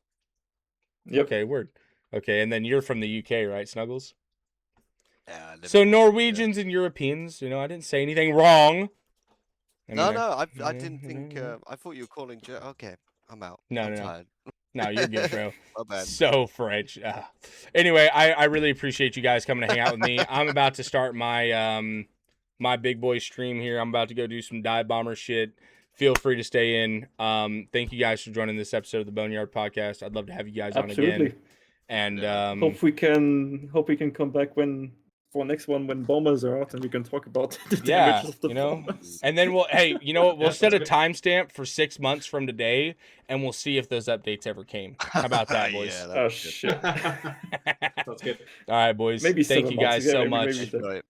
Yep. Okay, word. Okay, and then you're from the UK, right, Snuggles? Yeah, I live So in Norwegians and Europeans, I didn't say anything wrong. I didn't think. I thought you were calling. Okay, I'm out. I'm tired. No, you're good, bro. My bad. So French. Anyway, I really appreciate you guys coming to hang out with me. I'm about to start my my big boy stream here. I'm about to go do some dive bomber shit. Feel free to stay in. Thank you guys for joining this episode of the Boneyard podcast. I'd love to have you guys on again. And hope we can come back for next one when bombers are out and we can talk about the damage of the bombers. And then we'll set a timestamp for 6 months from today, and we'll see if those updates ever came. How about that, boys? Yeah, oh shit. That's good. All right, boys. Maybe thank you guys so much. Maybe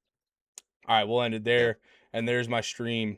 All right, we'll end it there, and there's my stream.